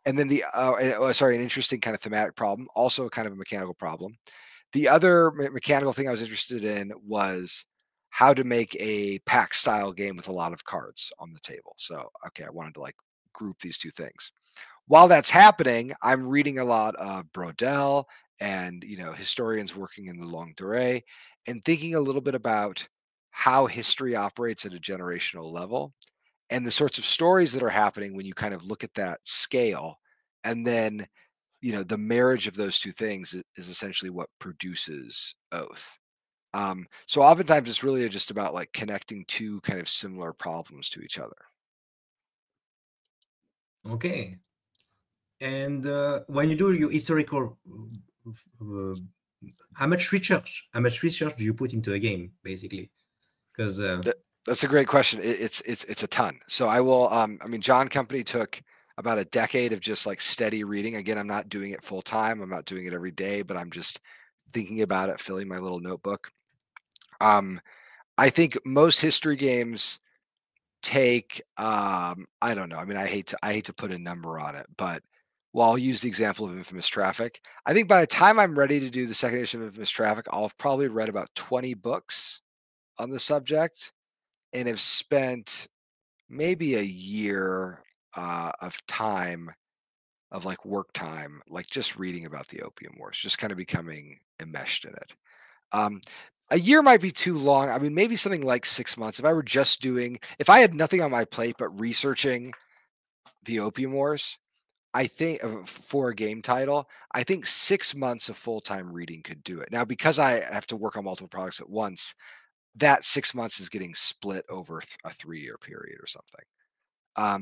And then an interesting kind of thematic problem, also kind of a mechanical problem. The other mechanical thing I was interested in was how to make a pack style game with a lot of cards on the table. So, okay, I wanted to like group these two things. While that's happening, I'm reading a lot of Brodel and historians working in the longue durée, and thinking a little bit about how history operates at a generational level and the sorts of stories that are happening when you kind of look at that scale. And then the marriage of those two things is essentially what produces Oath. So oftentimes it's really just about like connecting two kind of similar problems to each other. Okay. And when you do your historical, how much research do you put into a game, basically? Because that's a great question. It's a ton. So I will. John Company took about a decade of just like steady reading. Again, I'm not doing it full time. I'm not doing it every day, but I'm just thinking about it, filling my little notebook. I think most history games take I don't know. I hate to put a number on it, but I'll use the example of Infamous Traffic. I think by the time I'm ready to do the second edition of Infamous Traffic, I'll have probably read about 20 books on the subject and have spent maybe a year of time, of like work time, like just reading about the Opium Wars, just kind of becoming enmeshed in it. A year might be too long. Maybe something like 6 months. If I had nothing on my plate but researching the Opium Wars, I think for a game title, I think 6 months of full-time reading could do it. Now, because I have to work on multiple products at once, that 6 months is getting split over a 3-year period or something.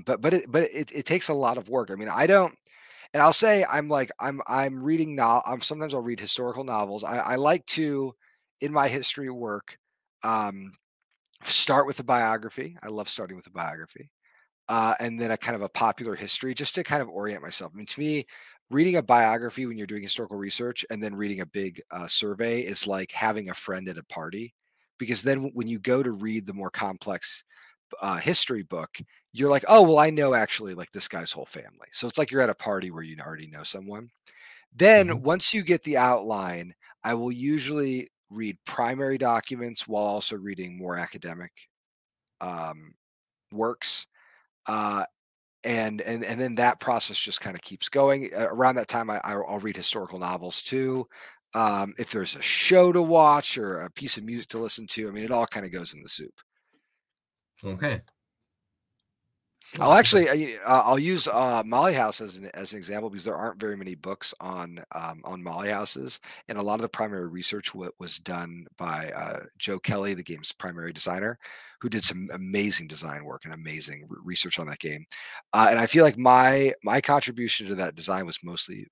But it takes a lot of work. I don't, and I'll say I'm reading now. Sometimes I'll read historical novels. I like to, in my history work, start with a biography. I love starting with a biography, and then a kind of a popular history, just to kind of orient myself. To me, reading a biography when you're doing historical research and then reading a big survey is like having a friend at a party, because then when you go to read the more complex history book, you're like, oh, well, I know actually like this guy's whole family. So it's like you're at a party where you already know someone. Then once you get the outline, I will usually read primary documents while also reading more academic works. And then that process just kind of keeps going. Around that time, I'll read historical novels too. If there's a show to watch or a piece of music to listen to, it all kind of goes in the soup. Okay. I'll Wow. actually I'll use Molly House as an example because there aren't very many books on Molly Houses, and a lot of the primary research was done by Joe Kelly, the game's primary designer, who did some amazing design work and amazing research on that game. And I feel like my contribution to that design was mostly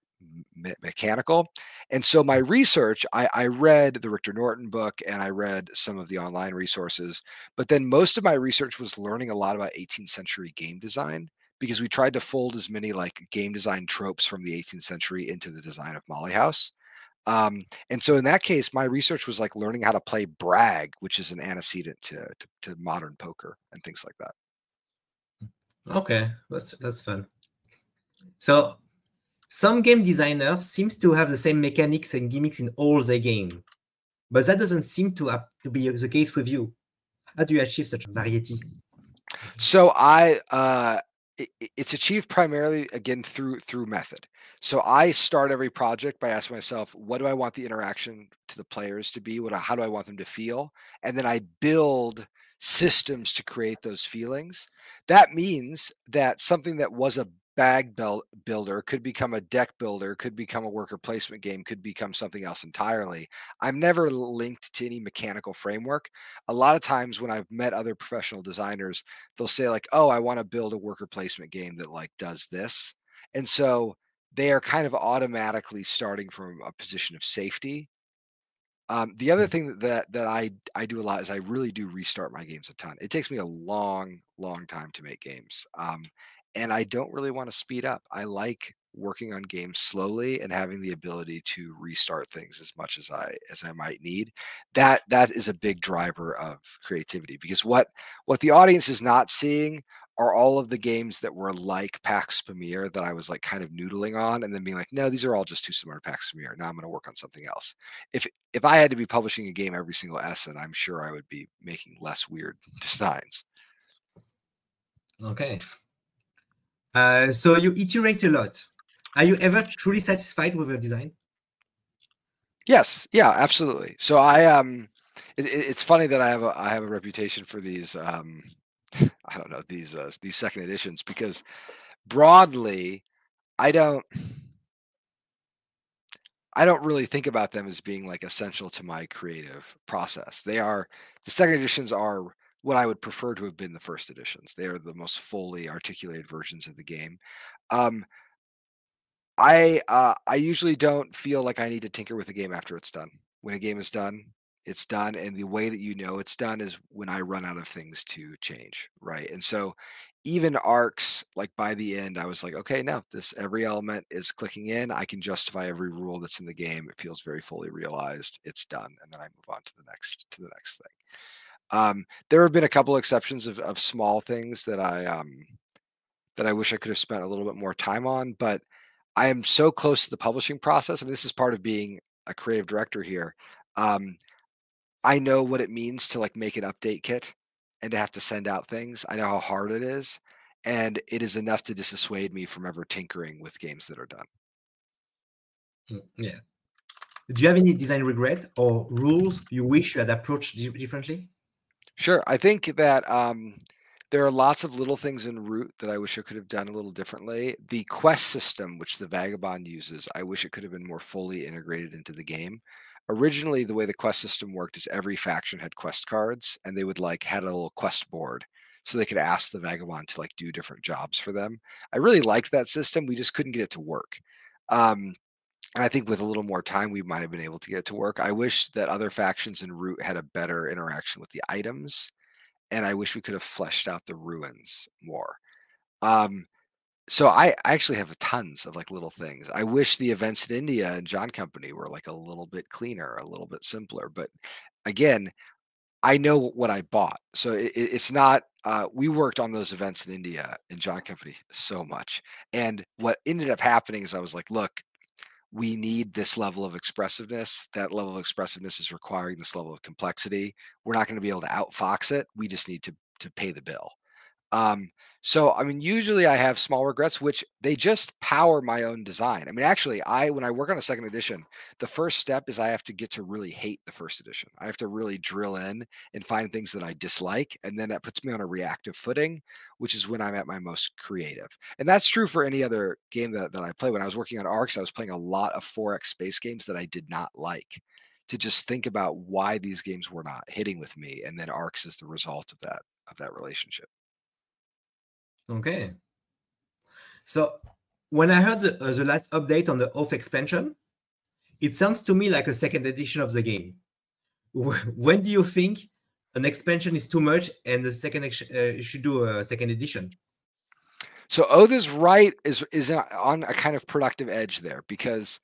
mechanical. And so my research, I read the Richter Norton book and I read some of the online resources, but then most of my research was learning a lot about 18th century game design because we tried to fold as many like game design tropes from the 18th century into the design of Molly House. And so in that case, my research was like learning how to play brag, which is an antecedent to modern poker and things like that. Okay, that's fun. So some game designers seems to have the same mechanics and gimmicks in all their game, but that doesn't seem to be the case with you. How do you achieve such variety? So it's achieved primarily again through method. So I start every project by asking myself, what do I want the interaction to the players to be? How do I want them to feel? And then I build systems to create those feelings. That means that something that was a builder could become a deck builder, could become a worker placement game, could become something else entirely. I'm never linked to any mechanical framework. A lot of times when I've met other professional designers, they'll say like, "Oh, I want to build a worker placement game that like does this." And so they are kind of automatically starting from a position of safety. The other Hmm. thing that I do a lot is I really do restart my games a ton. It takes me a long time to make games, and I don't really want to speed up. I like working on games slowly and having the ability to restart things as much as I might need. That is a big driver of creativity because what the audience is not seeing are all of the games that were like Pax Pamir that I was like kind of noodling on and then being like, no, these are all just too similar to Pax Pamir. Now I'm going to work on something else. If I had to be publishing a game every single Essen, I'm sure I would be making less weird designs. Okay. So you iterate a lot. Are you ever truly satisfied with your design? Yes, yeah, absolutely. So it's funny that I have a reputation for these I don't know these second editions because broadly I don't I don't really think about them as being like essential to my creative process. The second editions are what I would prefer to have been the first editions. They are the most fully articulated versions of the game. Um, I usually don't feel like I need to tinker with a game after it's done. When a game is done, it's done, and the way that you know it's done is when I run out of things to change, right? And so even arcs, like by the end, I was like, okay, now this every element is clicking in. I can justify every rule that's in the game. It feels very fully realized. It's done, and then I move on to the next thing. There have been a couple exceptions of small things that I wish I could have spent a little bit more time on, but I am so close to the publishing process. I mean, this is part of being a creative director here. Um, I know what it means to like make an update kit and to have to send out things. I know how hard it is, and it is enough to dissuade me from ever tinkering with games that are done. Yeah. Do you have any design regret or rules you wish you had approached differently? Sure. I think that there are lots of little things in Root that I wish I could have done a little differently. The quest system, which the Vagabond uses, I wish it could have been more fully integrated into the game. Originally, the way the quest system worked is every faction had quest cards, and they would like had a little quest board, so they could ask the Vagabond to like do different jobs for them. I really liked that system. We just couldn't get it to work. Um, and I think with a little more time, we might have been able to get it to work. I wish that other factions in Root had a better interaction with the items, and I wish we could have fleshed out the ruins more. Um, so I actually have tons of like little things. I wish the events in India and John Company were like a little bit cleaner, a little bit simpler. But again, I know what I bought, so it's not. We worked on those events in India and John Company so much, and what ended up happening is I was like, look, we need this level of expressiveness. That level of expressiveness is requiring this level of complexity. We're not going to be able to outfox it. We just need to pay the bill. So, I mean, usually I have small regrets, which they just power my own design. I mean, actually, when I work on a second edition, the first step is I have to get to really hate the first edition. I have to really drill in and find things that I dislike. And then that puts me on a reactive footing, which is when I'm at my most creative. And that's true for any other game that I play. When I was working on ARCs, I was playing a lot of 4X space games that I did not like, to just think about why these games were not hitting with me. And then ARCs is the result of that relationship. Okay. So when I heard the last update on the Oath expansion, it sounds to me like a second edition of the game. When do you think an expansion is too much and the should do a second edition? So Oath is right, is on a kind of productive edge there, because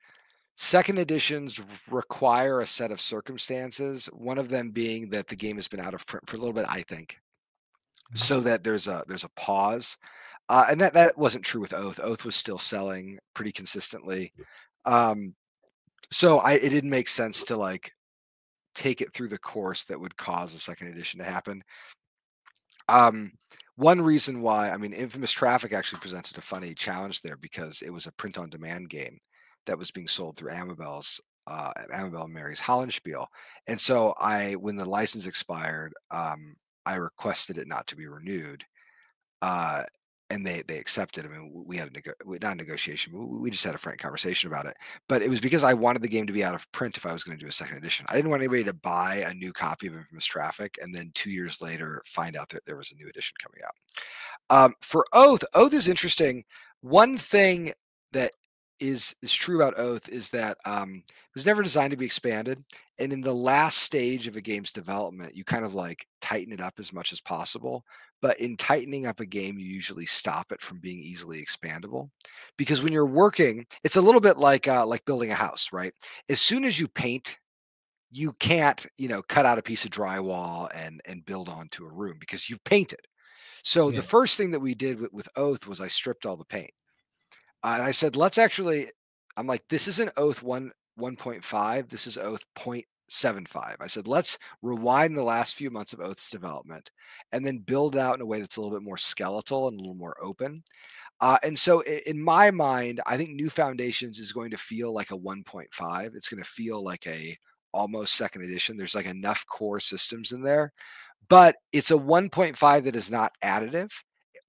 second editions require a set of circumstances, one of them being that the game has been out of print for a little bit, I think, so that there's a pause. And that wasn't true with Oath. Oath was still selling pretty consistently. So it didn't make sense to like take it through the course that would cause a second edition to happen. One reason why, I mean, Infamous Traffic actually presented a funny challenge there, because it was a print-on-demand game that was being sold through Amabel's Amabel Mary's Hollandspiel. And so when the license expired, I requested it not to be renewed. And they accepted. I mean, we had not a negotiation, but we just had a frank conversation about it. But it was because I wanted the game to be out of print if I was going to do a second edition. I didn't want anybody to buy a new copy of Infamous Traffic and then 2 years later find out that there was a new edition coming out. For Oath is interesting. One thing that is true about Oath is that it was never designed to be expanded. And in the last stage of a game's development, you kind of like tighten it up as much as possible. But in tightening up a game, you usually stop it from being easily expandable, because when you're working, it's a little bit like building a house, right? As soon as you paint, you can't, cut out a piece of drywall and build onto a room because you've painted. So the Yeah. first thing that we did with Oath was I stripped all the paint. And I said, I'm like, this isn't Oath 1.5. This is Oath 0.75. I said, let's rewind the last few months of Oath's development and then build out in a way that's a little bit more skeletal and a little more open. And so in my mind, I think New Foundations is going to feel like a 1.5. It's going to feel like a almost second edition. There's like enough core systems in there, but it's a 1.5 that is not additive.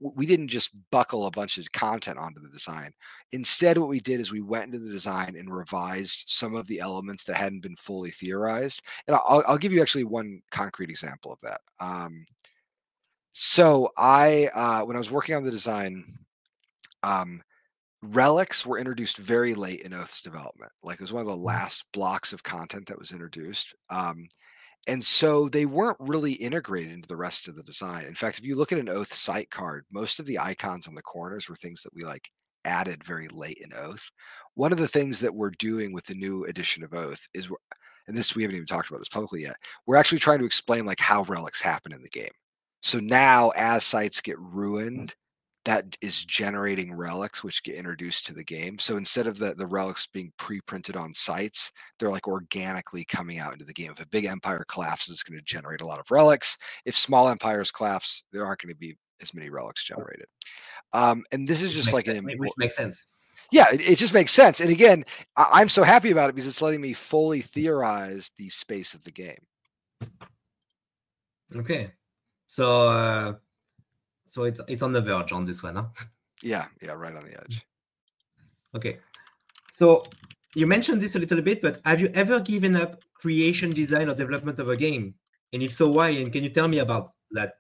We didn't just buckle a bunch of content onto the design. Instead, what we did is we went into the design and revised some of the elements that hadn't been fully theorized. And I'll give you actually one concrete example of that. So when I was working on the design, relics were introduced very late in Oath's development. Like, it was one of the last blocks of content that was introduced. And so they weren't really integrated into the rest of the design. In fact, if you look at an Oath site card, most of the icons on the corners were things that we like added very late in Oath. One of the things that we're doing with the new edition of Oath is, and this, we haven't even talked about this publicly yet, we're actually trying to explain like how relics happen in the game. So now as sites get ruined, that is generating relics which get introduced to the game. So instead of the relics being pre-printed on sites, they're like organically coming out into the game. If a big empire collapses, it's going to generate a lot of relics. If small empires collapse, there aren't going to be as many relics generated. And this is just like which makes sense. Yeah, it just makes sense. And again, I'm so happy about it because it's letting me fully theorize the space of the game. Okay, so it's on the verge on this one, huh? Yeah, right on the edge. Okay, so you mentioned this a little bit, but have you ever given up creation, design, or development of a game? And if so, why? And can you tell me about that?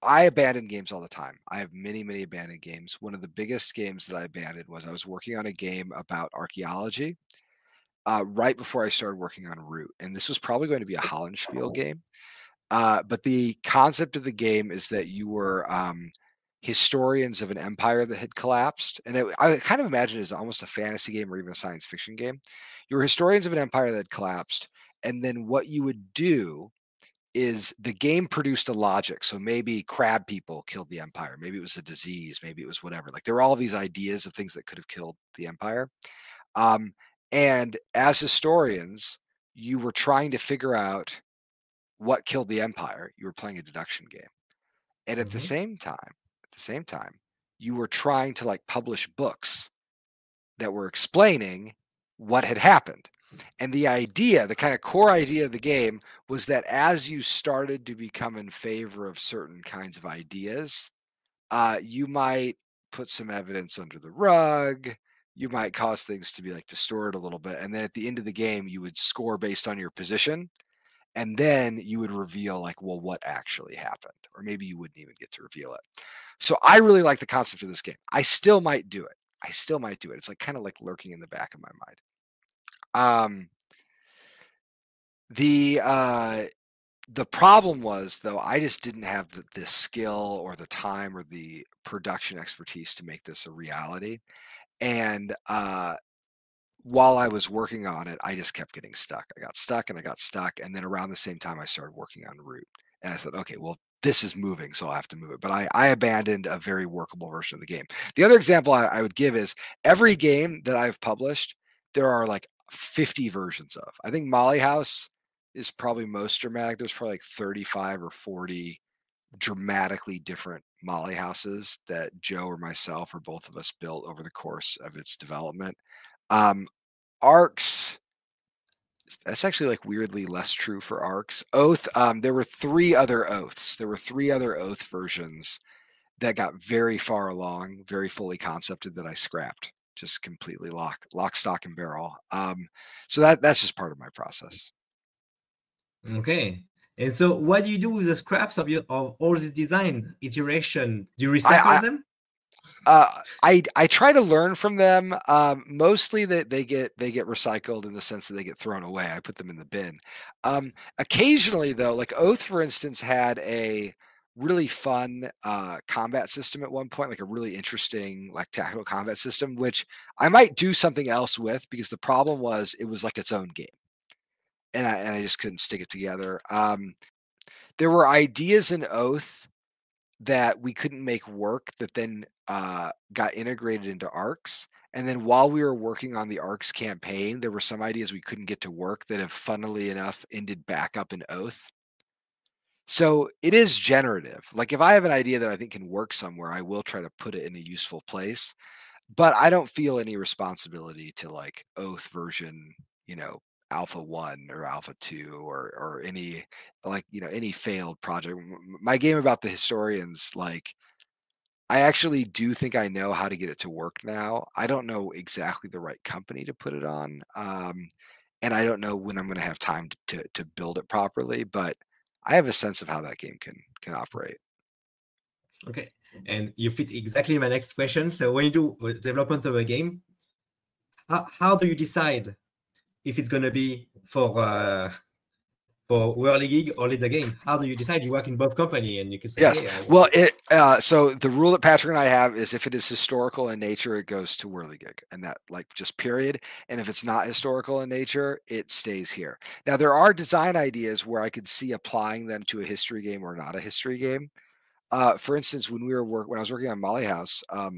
I abandon games all the time. I have many, many abandoned games. One of the biggest games that I abandoned was I was working on a game about archaeology right before I started working on Root. And this was probably going to be a Hollandspiel game. But the concept of the game is that you were historians of an empire that had collapsed. And I kind of imagine it as almost a fantasy game or even a science fiction game. You were historians of an empire that had collapsed. And then what you would do is the game produced a logic. So maybe crab people killed the empire. Maybe it was a disease. Maybe it was whatever. Like, there were all these ideas of things that could have killed the empire. And as historians, you were trying to figure out what killed the empire. You were playing a deduction game. And at the same time, the same time, you were trying to like publish books that were explaining what had happened. And the idea, the kind of core idea of the game was that as you started to become in favor of certain kinds of ideas, you might put some evidence under the rug. You might cause things to be like distorted a little bit. And then at the end of the game, you would score based on your position. And then you would reveal like, well, what actually happened? Or maybe you wouldn't even get to reveal it. So I really like the concept of this game. I still might do it. It's like kind of like lurking in the back of my mind. The problem was, though, I just didn't have the skill or the time or the production expertise to make this a reality. And while I was working on it, I just kept getting stuck. I got stuck and I got stuck. And then around the same time, I started working on Root. And I thought, okay, well, this is moving, so I'll have to move it. But I abandoned a very workable version of the game. The other example I would give is every game that I've published, there are like 50 versions of. I think Molly House is probably most dramatic. There's probably like 35 or 40 dramatically different Molly houses that Joe or myself or both of us built over the course of its development. Arcs, that's actually like weirdly less true for Arcs. Oath, there were 3 other Oaths. There were 3 other Oath versions that got very far along, very fully concepted that I scrapped, just completely lock, stock, and barrel. So that's just part of my process. Okay. And so what do you do with the scraps of all this design iteration? Do you recycle them? I try to learn from them. Mostly that they get recycled in the sense that they get thrown away. I put them in the bin. Occasionally though, like Oath, for instance, had a really fun combat system at one point, like a really interesting like tactical combat system, which I might do something else with, because the problem was it was like its own game. And I just couldn't stick it together. There were ideas in Oath that we couldn't make work that then got integrated into Arcs. And then while we were working on the Arcs campaign, there were some ideas we couldn't get to work that have funnily enough ended back up in Oath. So it is generative. Like if I have an idea that I think can work somewhere, I will try to put it in a useful place. But I don't feel any responsibility to like Oath version, Alpha 1 or Alpha 2 or any like any failed project. My game about the historians, like I actually do think I know how to get it to work now. I don't know exactly the right company to put it on, and I don't know when I'm going to have time to build it properly, but I have a sense of how that game can operate. Okay, and you fit exactly my next question. So when you do development of a game, how do you decide if it's going to be for Whirligig or Leader Game? How do you decide? You work in both company, and you can say, yes. Hey, well, so the rule that Patrick and I have is if it is historical in nature, it goes to Whirligig, and that like just period. And if it's not historical in nature, it stays here. Now there are design ideas where I could see applying them to a history game or not a history game. For instance, when I was working on Molly House, I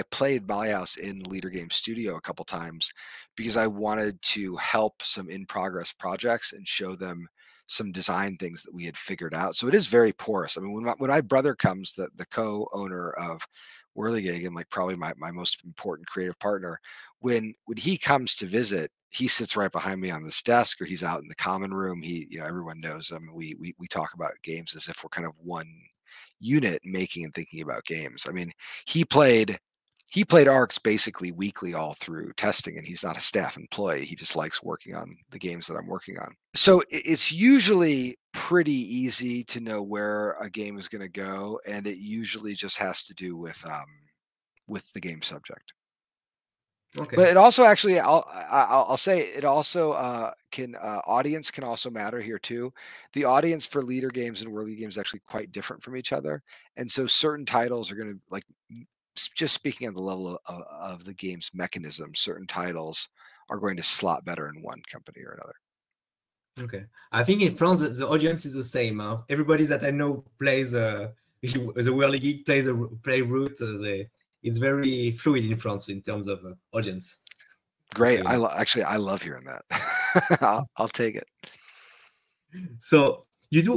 played Molly House in the Leader Game studio a couple times because I wanted to help some in-progress projects and show them some design things that we had figured out. So it is very porous. I mean, when my brother comes, the co-owner of Whirligig and like probably my most important creative partner, when he comes to visit, he sits right behind me on this desk, or he's out in the common room. Everyone knows him. We talk about games as if we're kind of one unit making and thinking about games. I mean, he played Arcs basically weekly all through testing, and he's not a staff employee. He just likes working on the games that I'm working on. So it's usually pretty easy to know where a game is going to go, and it usually just has to do with the game subject. Okay. But it also actually, I'll say it also audience can also matter here too. The audience for Leader games and Whirligig games is actually quite different from each other, and so certain titles are going to like. Just speaking on the level of the game's mechanism, certain titles are going to slot better in one company or another. Okay, I think in France the audience is the same. Everybody that I know plays the Whirligig, play Root. It's very fluid in France in terms of audience. Great. So, I love hearing that. I'll take it. So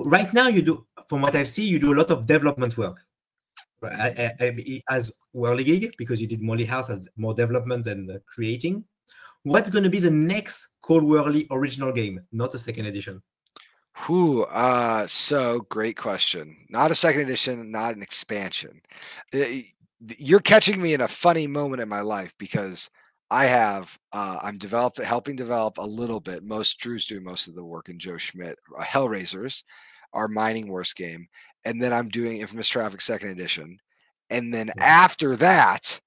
right now you do, from what I see, you do a lot of development work. as Whirligig, because you did Molly House as more development and creating. What's going to be the next Cold Whirly original game, not a second edition? So great question. Not a second edition, not an expansion. You're catching me in a funny moment in my life because I'm helping develop a little bit. Drew's doing most of the work, and Joe Schmidt, Hellraisers, our mining wars game, and then I'm doing Infamous Traffic Second Edition, and then after that,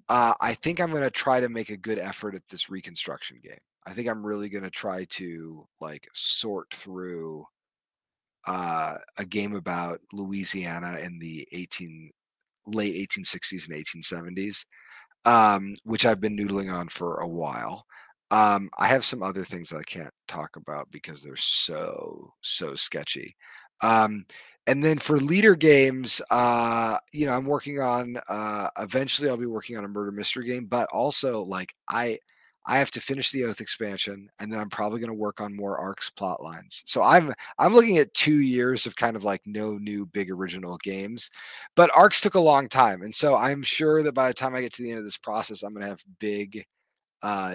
I think I'm going to try to make a good effort at this Reconstruction game. I think I'm really going to try to sort through a game about Louisiana in the late 1860s and 1870s, which I've been noodling on for a while. I have some other things that I can't talk about because they're so sketchy. And then for leader games, I'm working on, eventually I'll be working on a murder mystery game, but also I have to finish the Oath expansion, and then I'm probably going to work on more Arcs plot lines. So I'm looking at 2 years of kind of no new big original games, but Arcs took a long time. And so I'm sure that by the time I get to the end of this process, I'm going to have big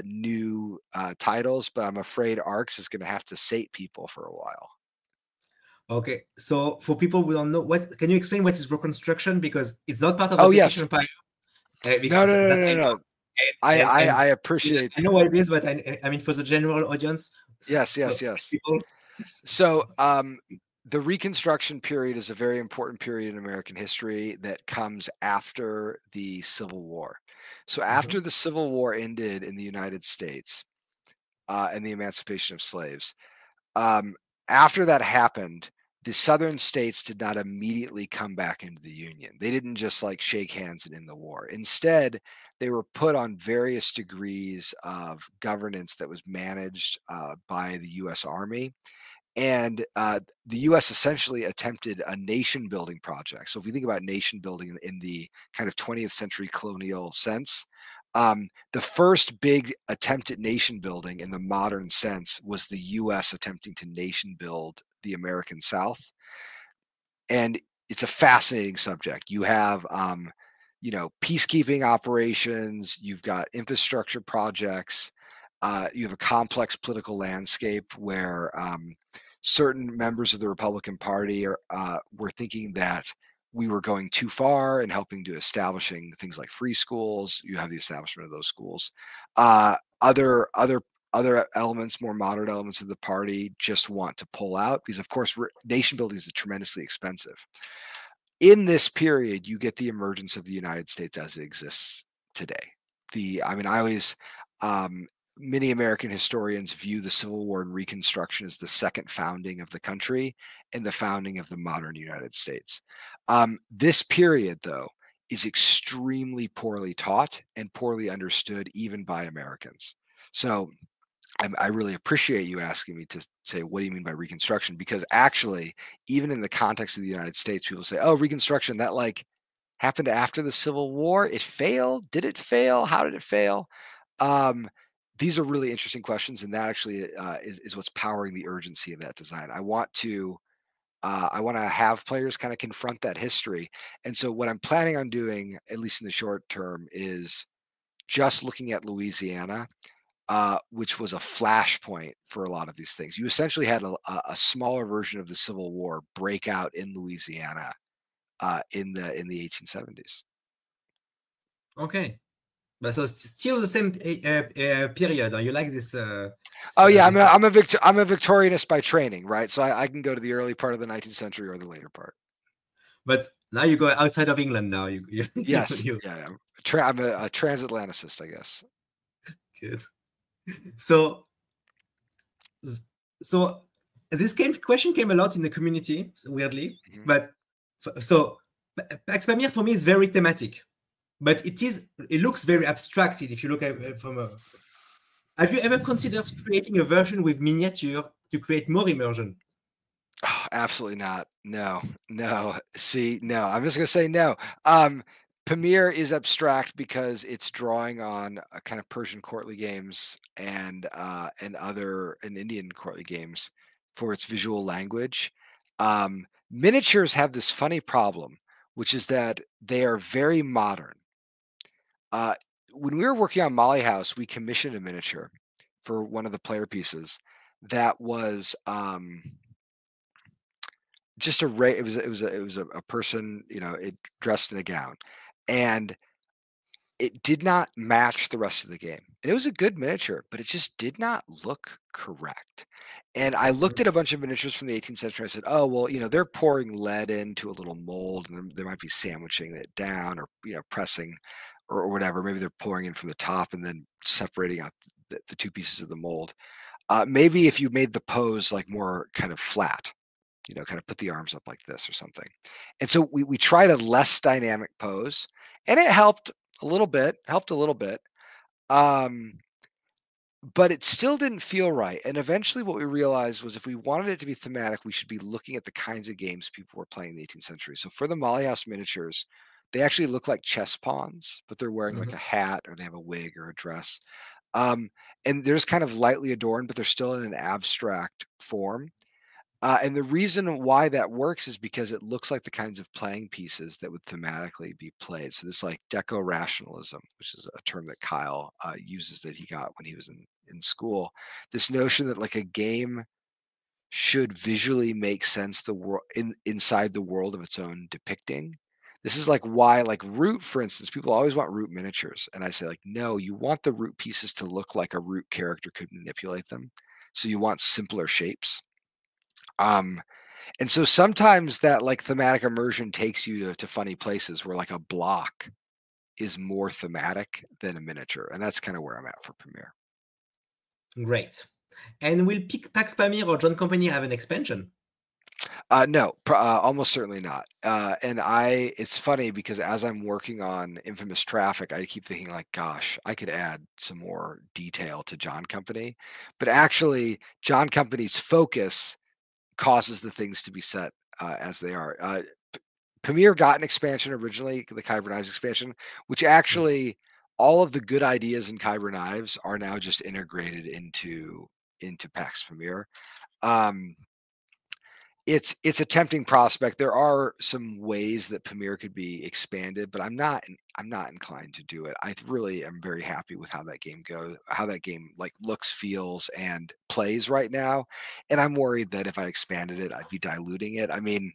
new titles, but I'm afraid Arcs is going to have to sate people for a while. Okay, so for people who don't know, can you explain what is Reconstruction? Because it's not part of the British Empire. No. I appreciate. I know what it is, but I mean for the general audience. Yes. So the Reconstruction period is a very important period in American history that comes after the Civil War. So after the Civil War ended in the United States and the emancipation of slaves, after that happened, the Southern states did not immediately come back into the Union. They didn't just shake hands and end the war. Instead, they were put on various degrees of governance that was managed by the U.S. Army. And the U.S. essentially attempted a nation building project. So if we think about nation building in the kind of 20th century colonial sense, the first big attempt at nation building in the modern sense was the U.S. attempting to nation build the American South. And it's a fascinating subject. You have, peacekeeping operations, you've got infrastructure projects, you have a complex political landscape where certain members of the Republican Party were thinking that we were going too far and helping to establishing things like free schools. You have the establishment of those schools. Other elements, more moderate elements of the party, just want to pull out because, of course, nation building is tremendously expensive. In this period, you get the emergence of the United States as it exists today. Many American historians view the Civil War and Reconstruction as the second founding of the country and the founding of the modern United States. This period, though, is extremely poorly taught and poorly understood even by Americans. So I really appreciate you asking me to say, what do you mean by Reconstruction? Because actually, even in the context of the United States, people say, oh, Reconstruction, that happened after the Civil War. It failed. Did it fail? How did it fail? These are really interesting questions, and that actually is what's powering the urgency of that design. I want to have players kind of confront that history. And so what I'm planning on doing, at least in the short term, is just looking at Louisiana, which was a flashpoint for a lot of these things. You essentially had a smaller version of the Civil War break out in Louisiana in the 1870s. Okay. But so it's still the same period. You like this? Oh yeah, I'm a Victorianist by training, right? So I can go to the early part of the 19th century or the later part. But now you go outside of England. Now yes, yeah. I'm a transatlanticist, I guess. Good. So this question came a lot in the community, weirdly. But so Pax Pamir for me is very thematic. But it looks very abstracted if you look at it from a. Have you ever considered creating a version with miniature to create more immersion? Oh, absolutely not. No. See, no. I'm just gonna say no. Pamir is abstract because it's drawing on a kind of Persian courtly games and Indian courtly games for its visual language. Miniatures have this funny problem which is that they are very modern. Uh, when we were working on Molly House, we commissioned a miniature for one of the player pieces that was just a person, it dressed in a gown, and it did not match the rest of the game. And it was a good miniature, but it just did not look correct. And I looked at a bunch of miniatures from the 18th century. I said, oh, well, they're pouring lead into a little mold, and there might be sandwiching it down, or, pressing, or whatever. Maybe they're pouring in from the top and then separating out the two pieces of the mold. Maybe if you made the pose like more kind of flat, kind of put the arms up like this or something. And so we tried a less dynamic pose, and it helped a little bit, Um, but it still didn't feel right. And eventually what we realized was, if we wanted it to be thematic, we should be looking at the kinds of games people were playing in the 18th century. So for the Molly House miniatures, they actually look like chess pawns, but they're wearing like Mhm. a hat, or they have a wig or a dress. Um, and they're just kind of lightly adorned, but they're still in an abstract form. And the reason why that works is because it looks like the kinds of playing pieces that would thematically be played. So this, like, deco-rationalism, which is a term that Kyle uses, that he got when he was in school. This notion that, like, a game should visually make sense the world inside the world of its own depicting. This is like why, like, Root, for instance, people always want Root miniatures, and I say, like, no, you want the Root pieces to look like a Root character could manipulate them. So you want simpler shapes. Um, and so sometimes that, like, thematic immersion takes you to funny places where, like, a block is more thematic than a miniature, and that's kind of where I'm at for Premiere. Great. And will Pax Pamir or John Company have an expansion? No, almost certainly not. It's funny because as I'm working on Infamous Traffic, I keep thinking, like, gosh, I could add some more detail to John Company. But actually, John Company's focus causes the things to be set as they are. Premiere got an expansion originally, the Kyber Knives expansion, which Mm. actually, all of the good ideas in Kyber Knives are now just integrated into PAX Premiere. Um, it's a tempting prospect. There are some ways that Premiere could be expanded, but I'm not inclined to do it. I really am very happy with how that game goes, how that game, like, looks, feels, and plays right now. And I'm worried that if I expanded it, I'd be diluting it. I mean,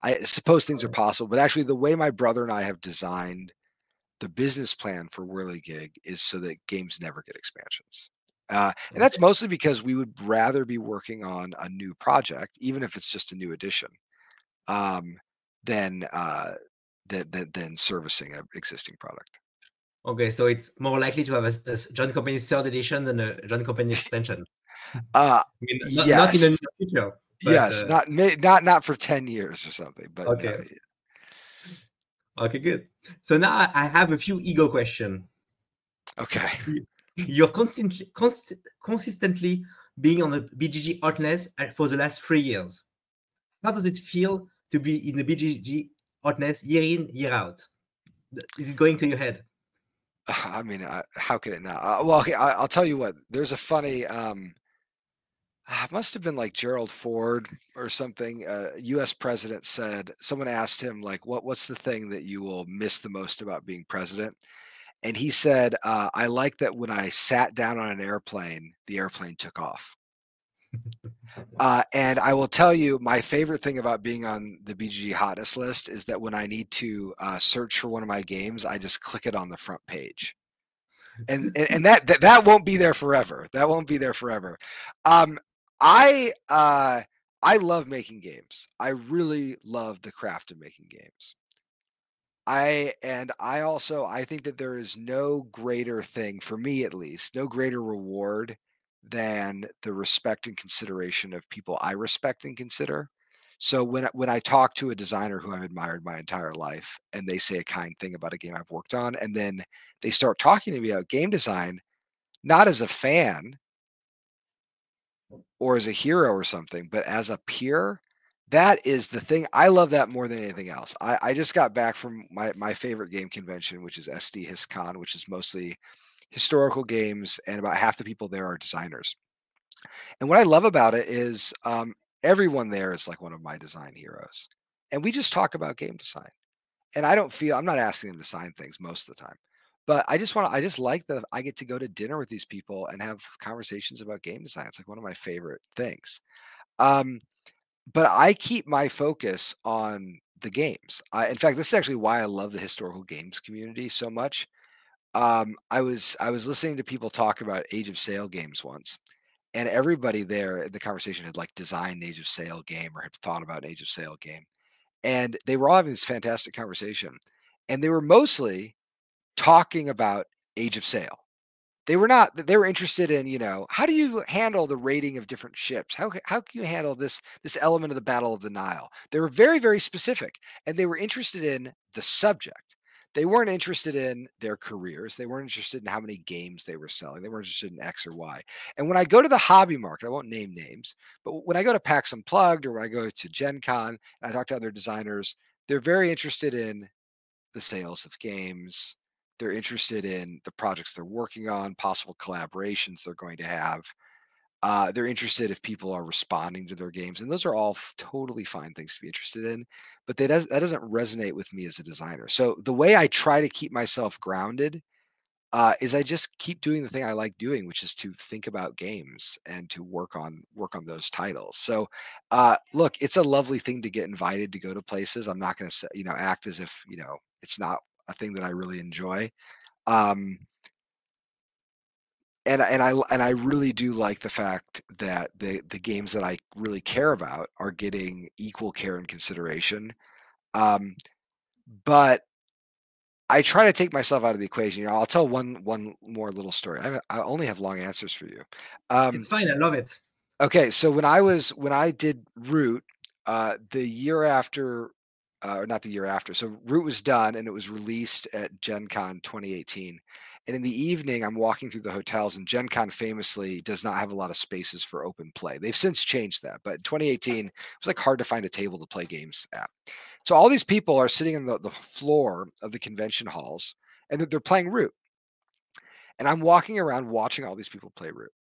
I suppose things are possible, but actually the way my brother and I have designed the business plan for Whirligig is so that games never get expansions. And that's Okay. mostly because we would rather be working on a new project, even if it's just a new edition, um, than than servicing an existing product. Okay, so it's more likely to have a John Company third edition than a John Company expansion. Uh, I mean, not in the yes, near future, but yes, not for 10 years or something, but no. okay. Okay, good. So now I have a few ego question. Okay. You're consistently being on the BGG hotness for the last 3 years. How does it feel to be in the BGG hotness year in, year out? Is it going to your head? I mean, how could it not? Well, okay, I'll tell you what. There's a funny. It must have been like Gerald Ford or something. U.S. president said, someone asked him, like, what's the thing that you will miss the most about being president? And he said, I like that when I sat down on an airplane, the airplane took off. And I will tell you, my favorite thing about being on the BGG hottest list is that when I need to search for one of my games, I just click it on the front page. And that won't be there forever. That won't be there forever. Um, I I love making games. I really love the craft of making games. I think that there is no greater thing, for me at least, no greater reward than the respect and consideration of people I respect and consider. So when I talk to a designer who I've admired my entire life, and they say a kind thing about a game I've worked on, and then they start talking to me about game design, not as a fan or as a hero or something, but as a peer, that is the thing. I love that more than anything else. I just got back from my favorite game convention, which is SD HistCon, which is mostly historical games, and about half the people there are designers. And what I love about it is, everyone there is like one of my design heroes, and we just talk about game design. and I'm not asking them to sign things most of the time, but I just like that I get to go to dinner with these people and have conversations about game design. It's like one of my favorite things. Um, but I keep my focus on the games. In fact, this is actually why I love the historical games community so much. I was listening to people talk about Age of Sail games once, and everybody there in the conversation had like designed an Age of Sail game or had thought about an Age of Sail game, and they were all having this fantastic conversation, and they were mostly talking about Age of Sail. They were not. They were interested in, how do you handle the rating of different ships? How can you handle this element of the Battle of the Nile? They were very, very specific, and they were interested in the subject. They weren't interested in their careers. They weren't interested in how many games they were selling. They weren't interested in X or Y. And when I go to the hobby market, I won't name names, but when I go to PAX Unplugged or when I go to Gen Con and I talk to other designers, they're very interested in the sales of games. They're interested in the projects they're working on, possible collaborations they're going to have. They're interested if people are responding to their games, and those are all totally fine things to be interested in. But that doesn't resonate with me as a designer. So the way I try to keep myself grounded is I just keep doing the thing I like doing, which is to think about games and to work on those titles. So look, it's a lovely thing to get invited to go to places. I'm not going to act as if it's not a thing that I really enjoy. Um, and I really do like the fact that the games that I really care about are getting equal care and consideration. Um, but I try to take myself out of the equation. I'll tell one more little story. I only have long answers for you. It's fine. I love it. Okay, so when I did Root, the year after, or not the year after, so Root was done and it was released at Gen Con 2018. And in the evening, I'm walking through the hotels, and Gen Con famously does not have a lot of spaces for open play. They've since changed that, but in 2018, it was like hard to find a table to play games at. So all these people are sitting on the floor of the convention halls, and they're playing Root. And I'm walking around watching all these people play Root.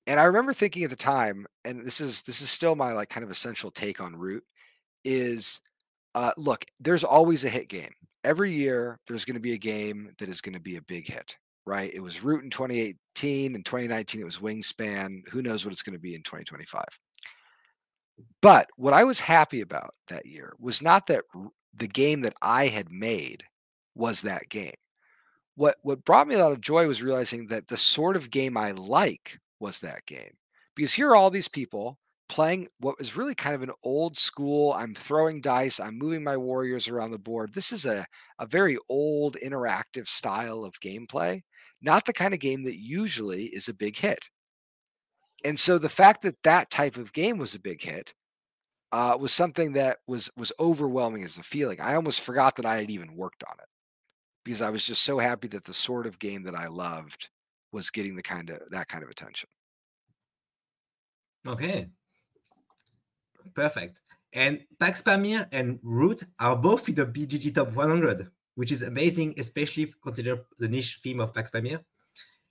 And I remember thinking at the time, and this is still my like kind of essential take on Root, is look, there's always a hit game. Every year there's going to be a game that is going to be a big hit, right? It was Root in 2018, in 2019 it was Wingspan. Who knows what it's going to be in 2025? But what I was happy about that year was not that the game that I had made was that game. What brought me a lot of joy was realizing that the sort of game I like was that game. Because here are all these people playing what was really kind of an old school, I'm throwing dice, I'm moving my warriors around the board. This is a very old interactive style of gameplay, not the kind of game that usually is a big hit. And so the fact that that type of game was a big hit was something that was overwhelming as a feeling. I almost forgot that I had even worked on it, because I was just so happy that the sort of game that I loved was getting that kind of attention. Okay, perfect. And Pax Pamir and Root are both in the BGG Top 100, which is amazing, especially consider the niche theme of Pax Pamir.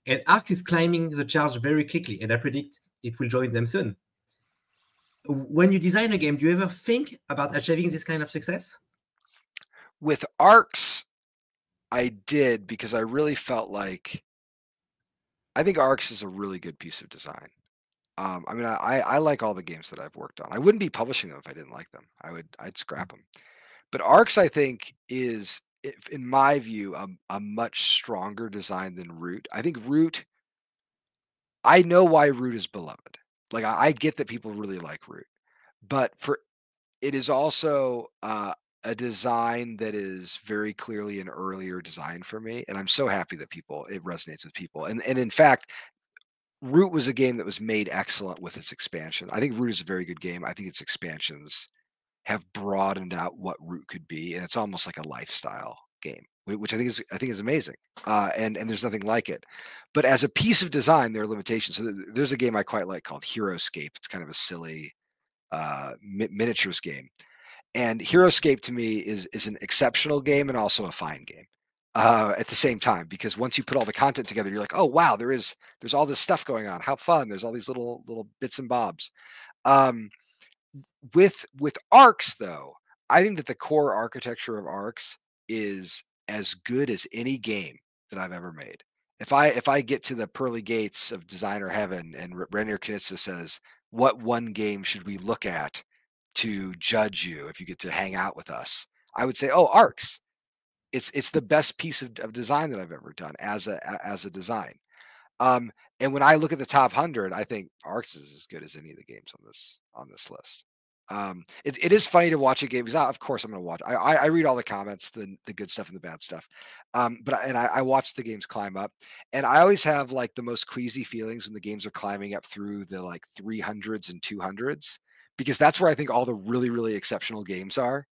And Arx is climbing the charge very quickly, and I predict it will join them soon. When you design a game, do you ever think about achieving this kind of success? With Arx, I did, because I really felt like I think Arx is a really good piece of design. I mean, I like all the games that I've worked on. I wouldn't be publishing them if I didn't like them. I'd scrap them. But Arx, I think, is, in my view, a much stronger design than Root. I think Root, I know why Root is beloved. Like I get that people really like Root, but it is also a design that is very clearly an earlier design for me, and I'm so happy that it resonates with people. And in fact, Root was a game that was made excellent with its expansion. I think Root is a very good game. I think its expansions have broadened out what Root could be, and it's almost like a lifestyle game, which I think is amazing. And there's nothing like it. But as a piece of design, there are limitations. So there's a game I quite like called Heroescape. It's kind of a silly miniatures game. And Heroescape to me is an exceptional game and also a fine game at the same time, because once you put all the content together, you're like, oh wow, there's all this stuff going on. How fun! There's all these little bits and bobs. With Arx though, I think that the core architecture of Arcs is as good as any game that I've ever made. If I get to the pearly gates of designer heaven and Rainier Knizia says, "What one game should we look at to judge you if you get to hang out with us?" I would say, "Oh, Arcs." It's the best piece of design that I've ever done as a design. Um, and when I look at the top 100, I think Arcs is as good as any of the games on this list. It is funny to watch a game because of course I'm going to watch. I read all the comments, the good stuff and the bad stuff. I watch the games climb up, and I always have like the most queasy feelings when the games are climbing up through the like 300s and 200s because that's where I think all the really exceptional games are.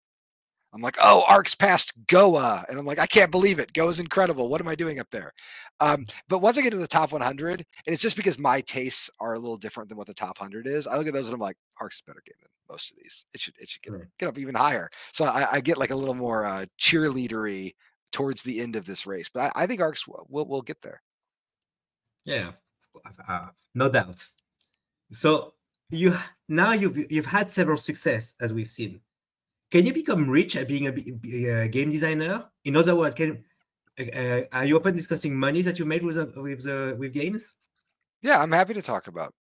I'm like, oh, Arcs past Goa. And I'm like, I can't believe it. Goa's incredible. What am I doing up there? But once I get to the top 100, and it's just because my tastes are a little different than what the top 100 is, I look at those and I'm like, Arcs is a better game than most of these. It should Right. get up even higher. So I get like a little more cheerleadery towards the end of this race. But I think Arcs will get there. Yeah, no doubt. So you've had several success as we've seen. Can you become rich at being a game designer? In other words, are you open discussing money that you made with games? Yeah, I'm happy to talk about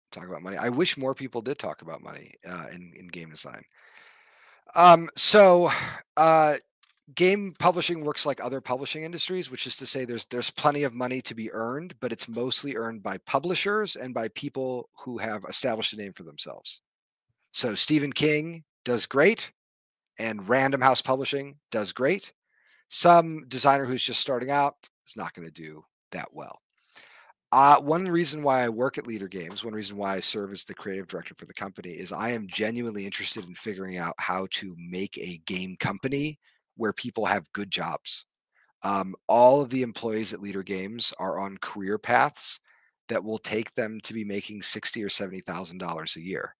money. I wish more people did talk about money in game design. So game publishing works like other publishing industries, which is to say there's plenty of money to be earned, but it's mostly earned by publishers and by people who have established a name for themselves. So Stephen King does great, and Random House Publishing does great. Some designer who's just starting out is not going to do that well. One reason why I work at Leader Games, one reason why I serve as the creative director for the company is I am genuinely interested in figuring out how to make a game company where people have good jobs. All of the employees at Leader Games are on career paths that will take them to be making $60,000 or $70,000 a year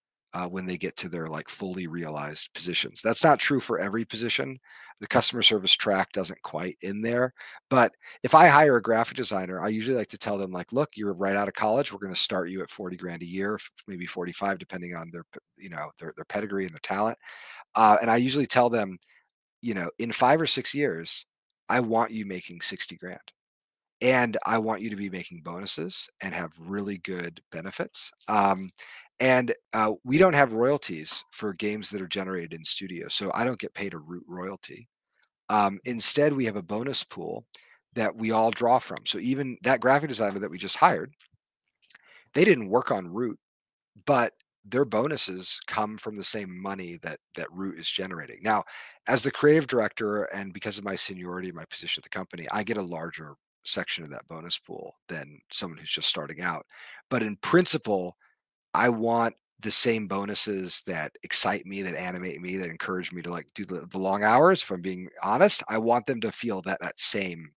when they get to their like fully realized positions. That's not true for every position. The customer service track doesn't quite in there. But if I hire a graphic designer, I usually like to tell them like, look, you're right out of college. We're going to start you at 40 grand a year, maybe 45, depending on their, their pedigree and their talent. And I usually tell them, in 5 or 6 years, I want you making 60 grand. And I want you to be making bonuses and have really good benefits. We don't have royalties for games that are generated in studio. So I don't get paid a root royalty. Instead, we have a bonus pool that we all draw from. So even that graphic designer that we just hired, they didn't work on root, but their bonuses come from the same money that root is generating. Now, as the creative director and because of my seniority and my position at the company, I get a larger section of that bonus pool than someone who's just starting out. But in principle, I want the same bonuses that excite me, that animate me, that encourage me to like do the long hours. If I'm being honest, I want them to feel that same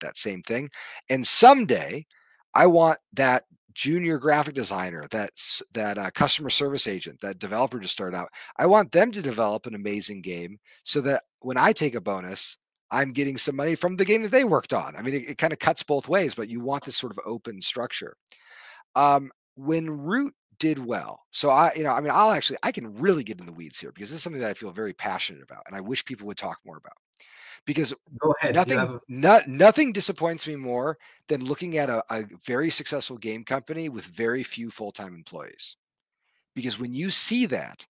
thing. And someday, I want that junior graphic designer, that customer service agent, that developer to start out. I want them to develop an amazing game so that when I take a bonus, I'm getting some money from the game that they worked on. I mean, it kind of cuts both ways, but you want this sort of open structure. When Root did well, so I can really get in the weeds here because this is something that I feel very passionate about, and I wish people would talk more about. Because Go ahead. nothing disappoints me more than looking at a very successful game company with very few full-time employees. Because when you see that,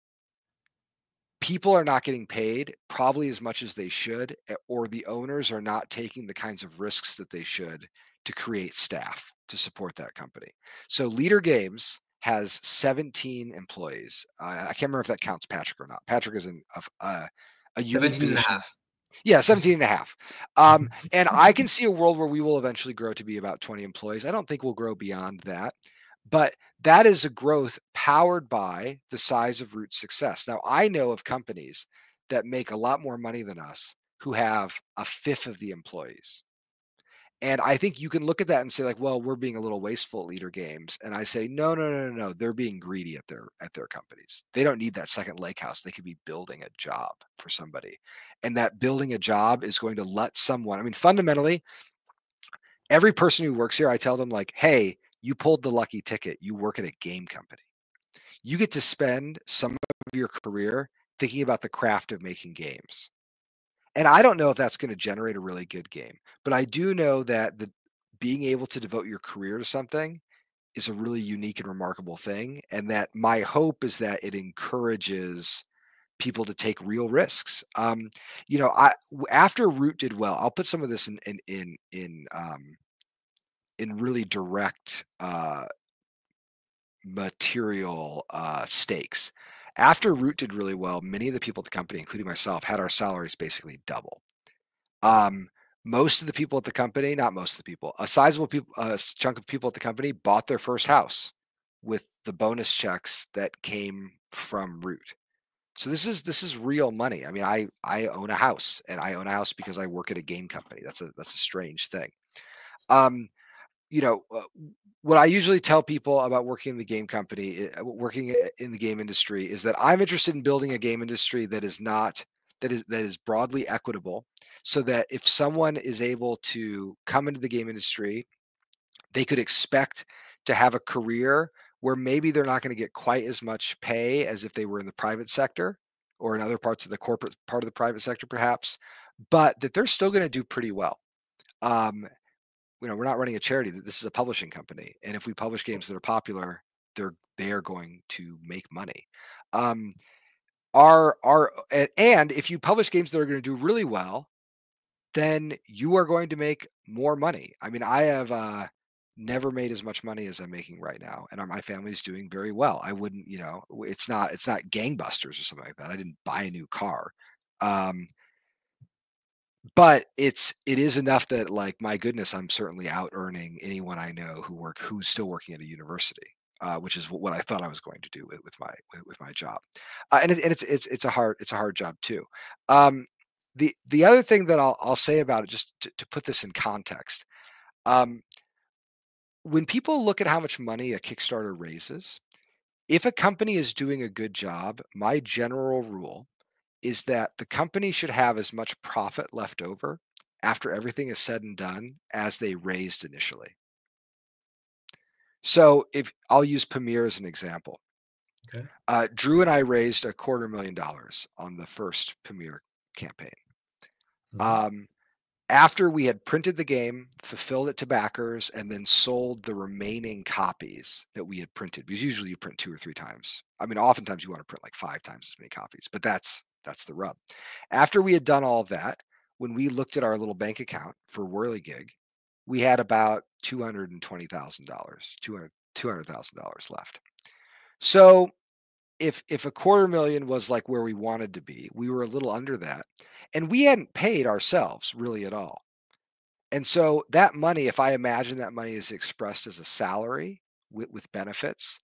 people are not getting paid probably as much as they should, or the owners are not taking the kinds of risks that they should to create staff to support that company. So Leader Games has 17 employees. I can't remember if that counts Patrick or not. Patrick is in a unique 17 position. and a half. Yeah, 17 and a half. And I can see a world where we will eventually grow to be about 20 employees. I don't think we'll grow beyond that. But that is a growth powered by the size of Root's success. Now, I know of companies that make a lot more money than us who have a fifth of the employees. And I think you can look at that and say, like, well, we're being a little wasteful at Leader Games. And I say, no. They're being greedy at their companies. They don't need that second lake house. They could be building a job for somebody. And that building a job is going to let someone, I mean, fundamentally, every person who works here, I tell them, like, hey, you pulled the lucky ticket. You work at a game company. You get to spend some of your career thinking about the craft of making games. And I don't know if that's going to generate a really good game, but I do know that being able to devote your career to something is a really unique and remarkable thing. And that my hope is that it encourages people to take real risks. After Root did well, I'll put some of this in really direct material stakes. After Root did really well, many of the people at the company, including myself, had our salaries basically double. Most of the people at the company, not most of the people, a sizable chunk of people at the company bought their first house with the bonus checks that came from Root. So this is real money. I mean, I own a house, and I own a house because I work at a game company. That's a strange thing. What I usually tell people about working in the game company, working in the game industry, is that I'm interested in building a game industry that is broadly equitable, so that if someone is able to come into the game industry, they could expect to have a career where maybe they're not going to get quite as much pay as if they were in the private sector or in other parts of the corporate part of the private sector, perhaps, but that they're still going to do pretty well. We're not running a charity. This is a publishing company, and if we publish games that are popular, they are going to make money. And if you publish games that are going to do really well, then you are going to make more money. I mean, I have never made as much money as I'm making right now, and my family's doing very well. I wouldn't, it's not gangbusters or something like that. I didn't buy a new car. But it is enough that, like, my goodness, I'm certainly out earning anyone I know who's still working at a university, which is what I thought I was going to do with my job. It's a hard job too. The other thing that I'll say about it, just to put this in context, when people look at how much money a Kickstarter raises, if a company is doing a good job, my general rule is that the company should have as much profit left over after everything is said and done as they raised initially. So if I'll use Pamir as an example. Okay. Drew and I raised $250,000 on the first Pamir campaign. Mm-hmm. After we had printed the game, fulfilled it to backers, and then sold the remaining copies that we had printed, because usually you print 2 or 3 times. I mean, oftentimes you want to print like 5 times as many copies, but that's the rub. After we had done all of that, when we looked at our little bank account for Whirligig, we had about $220,000, $200,000 left. So if $250,000 was like where we wanted to be, we were a little under that, and we hadn't paid ourselves really at all. And so that money, if I imagine that money is expressed as a salary with benefits,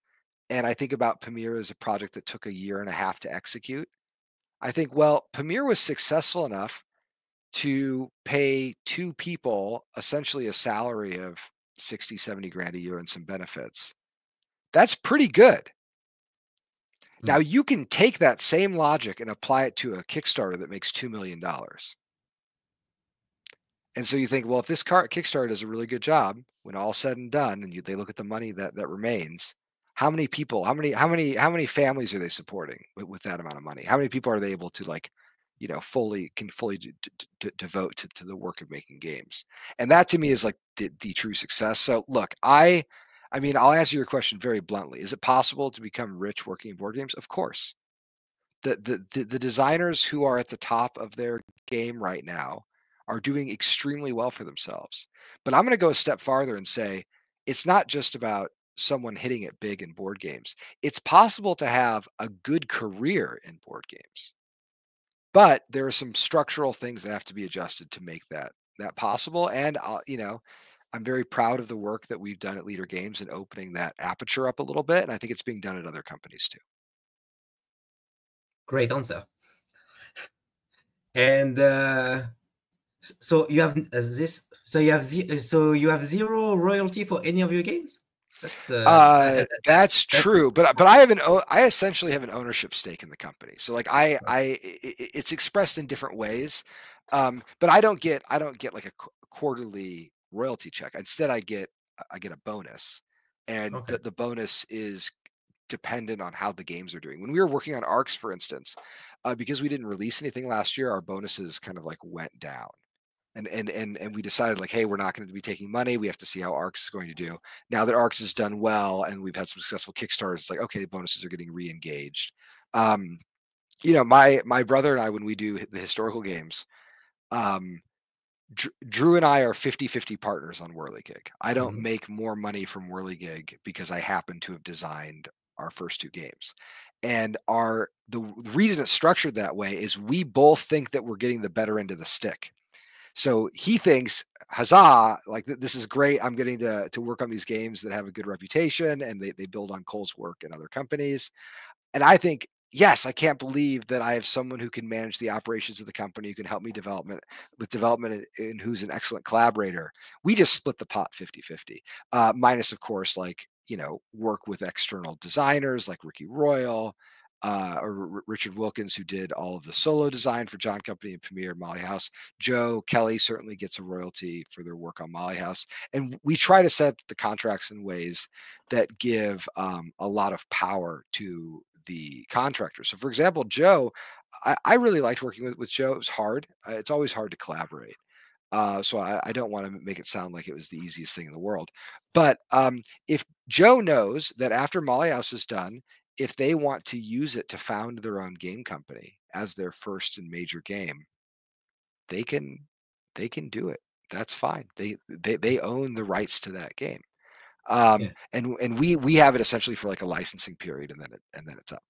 and I think about Pamir as a project that took 1.5 years to execute, I think, well, Pamir was successful enough to pay 2 people essentially a salary of 60, 70 grand a year and some benefits. That's pretty good. Now, you can take that same logic and apply it to a Kickstarter that makes $2 million. And so you think, well, if this Kickstarter does a really good job, when all's said and done, and they look at the money that remains, how many people, how many families are they supporting with that amount of money? How many people are they able to, fully devote to the work of making games? And that to me is like the true success. So look, I mean, I'll answer your question very bluntly. Is it possible to become rich working in board games? Of course. The designers who are at the top of their game right now are doing extremely well for themselves. But I'm going to go a step farther and say it's not just about someone hitting it big in board games. It's possible to have a good career in board games. But there are some structural things that have to be adjusted to make that possible. And I'm very proud of the work that we've done at Leader Games in opening that aperture up a little bit, and I think it's being done at other companies too. Great answer. And so you have this. So you have 0 royalty for any of your games. That's true, but I essentially have an ownership stake in the company. So like it's expressed in different ways, but I don't get like a quarterly royalty check. Instead, I get a bonus, and Okay. the bonus is dependent on how the games are doing. When we were working on ARCs, for instance, because we didn't release anything last year, our bonuses kind of like went down. And we decided like, hey, we're not going to be taking money. We have to see how ARCs is going to do. Now that ARCs has done well and we've had some successful Kickstarters, it's like, okay, the bonuses are getting re-engaged. You know, my brother and I, when we do the historical games, Drew and I are 50-50 partners on Whirligig. I don't make more money from Whirligig because I happen to have designed our first 2 games. And the reason it's structured that way is we both think that we're getting the better end of the stick. So he thinks, huzzah, like this is great. I'm getting to work on these games that have a good reputation and they build on Cole's work and other companies. And I think, yes, I can't believe that I have someone who can manage the operations of the company, who can help me with development and who's an excellent collaborator. We just split the pot 50-50, minus, of course, like, you know, work with external designers like Ricky Royal, or Richard Wilkins, who did all of the solo design for John Company and Premiere Molly House. Joe Kelly certainly gets a royalty for their work on Molly House. And we try to set the contracts in ways that give a lot of power to the contractor. So for example, Joe, I really liked working with Joe. It was hard. It's always hard to collaborate. So I don't want to make it sound like it was the easiest thing in the world. But if Joe knows that after Molly House is done, if they want to use it to found their own game company as their first and major game, they can do it. That's fine. They own the rights to that game. And we have it essentially for like a licensing period, and then it's up.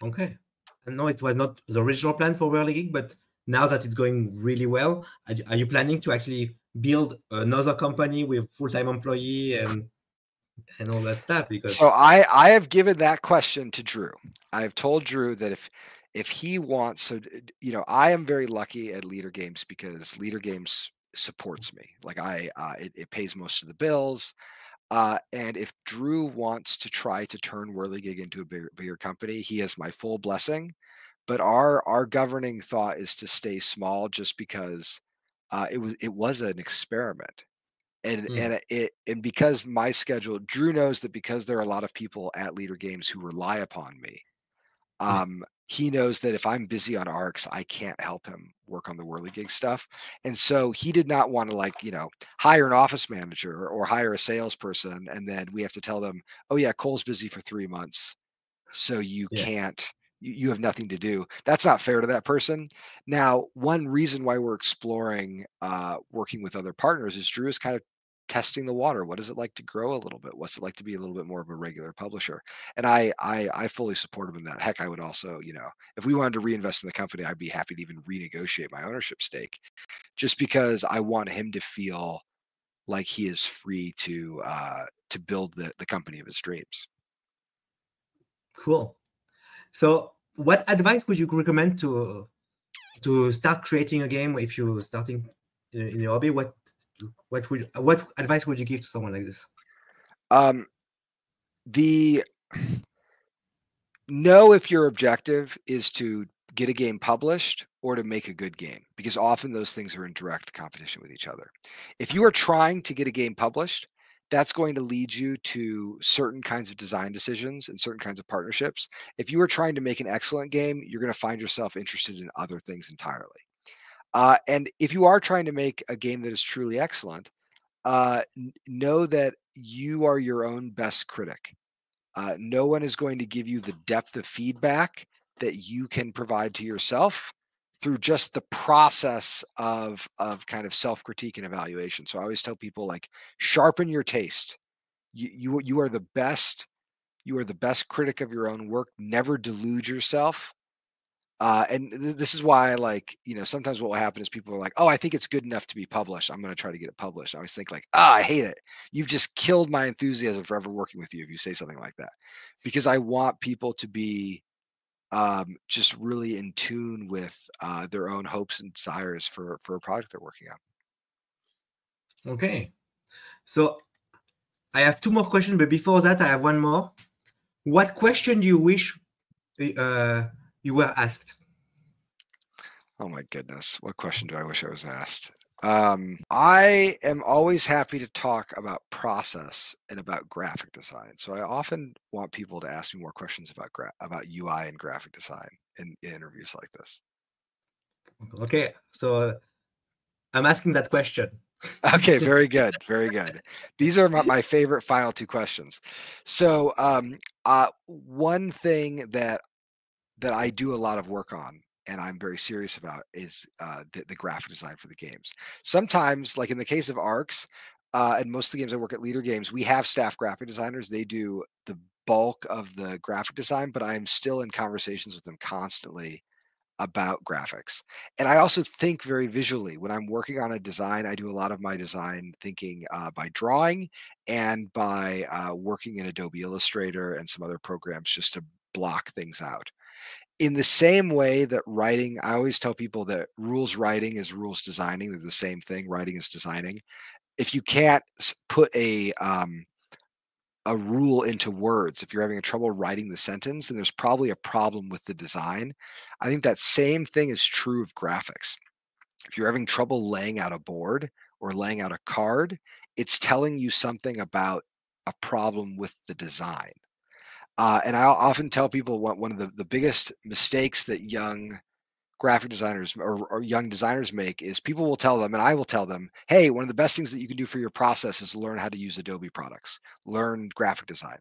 Okay. And no, it was not the original plan for Whirligig, but now that it's going really well, are you planning to actually build another company with full-time employee and all that stuff? Because so I have given that question to Drew. I've told Drew that if he wants, so you know, I am very lucky at Leader Games because Leader Games supports me. Like it pays most of the bills. And if Drew wants to try to turn Whirligig into a bigger company, he has my full blessing. But our governing thought is to stay small, just because it was an experiment. And because my schedule, Drew knows that because there are a lot of people at Leader Games who rely upon me, he knows that if I'm busy on ARCs, I can't help him work on the Whirligig stuff. And so he did not want to, like, you know, hire an office manager or hire a salesperson, and then we have to tell them, oh yeah, Cole's busy for 3 months, so you can't, you have nothing to do. That's not fair to that person. Now, one reason why we're exploring working with other partners is Drew is kind of testing the water. What is it like to grow a little bit? What's it like to be a little bit more of a regular publisher? And I fully support him in that. Heck, I would also, you know, if we wanted to reinvest in the company, I'd be happy to even renegotiate my ownership stake, just because I want him to feel like he is free to build the company of his dreams. cool. So what advice would you recommend to start creating a game if you're starting in your hobby? What advice would you give to someone like this? Know if your objective is to get a game published or to make a good game, because often those things are in direct competition with each other. If you are trying to get a game published, that's going to lead you to certain kinds of design decisions and certain kinds of partnerships. If you are trying to make an excellent game, you're going to find yourself interested in other things entirely. And if you are trying to make a game that is truly excellent, know that you are your own best critic. No one is going to give you the depth of feedback that you can provide to yourself through just the process of kind of self-critique and evaluation. So I always tell people, like, sharpen your taste. You are the best. You are the best critic of your own work. Never delude yourself. And this is why, like, you know, sometimes what will happen is people are like, oh, I think it's good enough to be published, I'm going to try to get it published. I always think like, I hate it. You've just killed my enthusiasm for ever working with you if you say something like that, because I want people to be just really in tune with their own hopes and desires for a product they're working on. Okay. So I have 2 more questions, but before that, I have one more. What question do you wish you were asked? Oh my goodness. What question do I wish I was asked? I am always happy to talk about process and about graphic design. So I often want people to ask me more questions about UI and graphic design in interviews like this. Okay, so I'm asking that question. Okay, very good, very good. These are my favorite final two questions. So one thing that I do a lot of work on and I'm very serious about is the graphic design for the games. Sometimes, like in the case of ARCS, and most of the games I work at Leader Games, we have staff graphic designers. They do the bulk of the graphic design, but I'm still in conversations with them constantly about graphics. And I also think very visually. When I'm working on a design, I do a lot of my design thinking by drawing and by working in Adobe Illustrator and some other programs just to block things out. In the same way that writing, I always tell people that rules writing is rules designing. They're the same thing. Writing is designing. If you can't put a rule into words, if you're having trouble writing the sentence, then there's probably a problem with the design. I think that same thing is true of graphics. If you're having trouble laying out a board or laying out a card, it's telling you something about a problem with the design. And I often tell people one of the biggest mistakes that young graphic designers or young designers make is people will tell them, and I will tell them, hey, one of the best things that you can do for your process is learn how to use Adobe products, learn graphic design.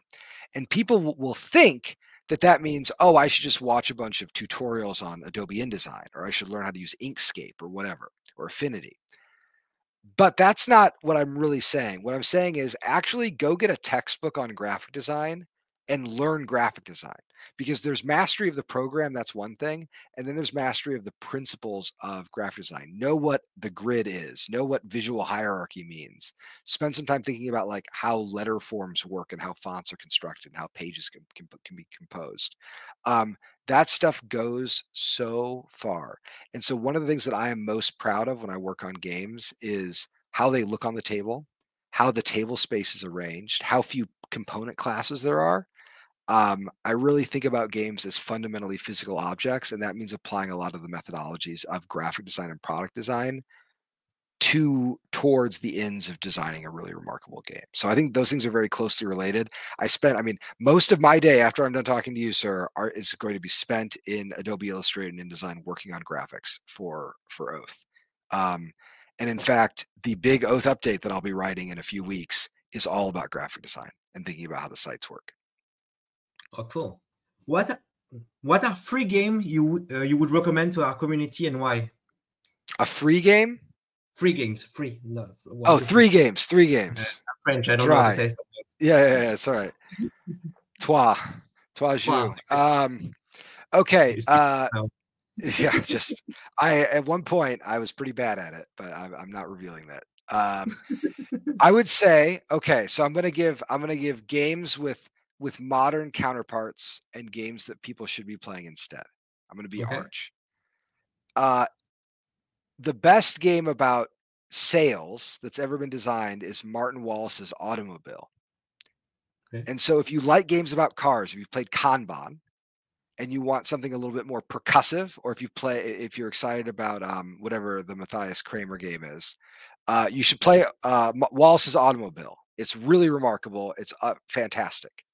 And people will think that that means, oh, I should just watch a bunch of tutorials on Adobe InDesign, or I should learn how to use Inkscape or whatever, or Affinity. But that's not what I'm really saying. What I'm saying is actually go get a textbook on graphic design and learn graphic design, because there's mastery of the program. That's one thing. And then there's mastery of the principles of graphic design. Know what the grid is, know what visual hierarchy means. Spend some time thinking about like how letter forms work and how fonts are constructed and how pages can be composed. That stuff goes so far. And so one of the things that I am most proud of when I work on games is how they look on the table, how the table space is arranged, how few component classes there are. I really think about games as fundamentally physical objects, and that means applying a lot of the methodologies of graphic design and product design towards the ends of designing a really remarkable game. So I think those things are very closely related. I mean, most of my day after I'm done talking to you, sir, is going to be spent in Adobe Illustrator and InDesign working on graphics for Oath. And in fact, the big Oath update that I'll be writing in a few weeks is all about graphic design and thinking about how the sites work. Oh, cool. What are free games you would recommend to our community and why? A free game? Free games, free. No. Oh, three games. French. I don't know how to say something. Yeah, it's all right. Toi jus. Okay. Yeah, just at one point I was pretty bad at it, but I'm not revealing that. I would say, okay, so I'm gonna give games with modern counterparts and games that people should be playing instead. I'm gonna be Arch. The best game about sales that's ever been designed is Martin Wallace's Automobile. Okay. And so if you like games about cars, if you've played Kanban and you want something a little bit more percussive, or if you're excited about whatever the Matthias Kramer game is, you should play Wallace's Automobile. It's really remarkable. It's fantastic.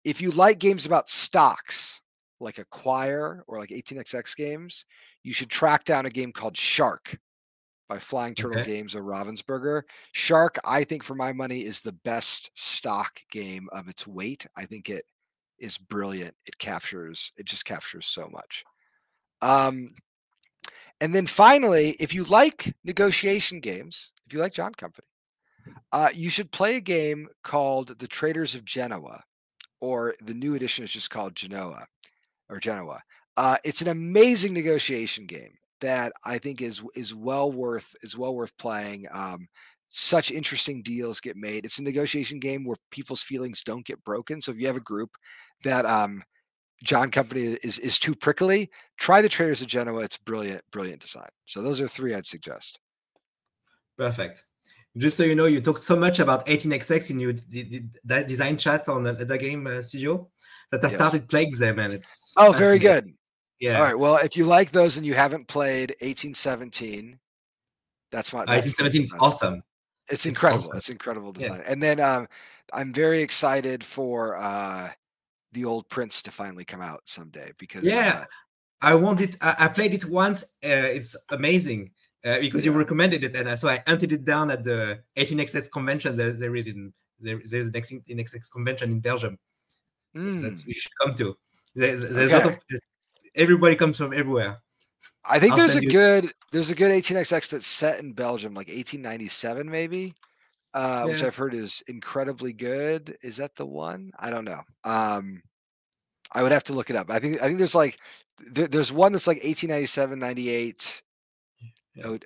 If you like games about stocks, like Acquire or like 18xx games, you should track down a game called Shark by Flying Turtle Games or Ravensburger. Shark, I think for my money, is the best stock game of its weight. I think it is brilliant. It just captures so much. And then finally, if you like negotiation games, if you like John Company, you should play a game called The Traders of Genoa, or the new edition is just called Genoa. It's an amazing negotiation game that I think is well worth playing. Such interesting deals get made. It's a negotiation game where people's feelings don't get broken. So if you have a group that John Company is too prickly, try The Traders of Genoa. It's brilliant design. So those are three I'd suggest. Perfect. Just so you know, you talked so much about 18xx in your that design chat on the game studio that I started playing them, and it's very good. Yeah. All right. Well, if you like those and you haven't played 1817, That's my 1817 is awesome. It's It's incredible. awesome. It's incredible Yeah. design. And then I'm very excited for the old Prince to finally come out someday because Yeah, I want it. I played it once. It's amazing because you Yeah. recommended it, and so I hunted it down at the 18xx convention. There's an 18xx convention in Belgium that you should come to. There's a lot of everybody comes from everywhere. I think there's a good 18xx that's set in Belgium, like 1897 maybe, which I've heard is incredibly good. Is that the one? I don't know. I would have to look it up. I think there's like there's one that's like 1897, 98. Oh,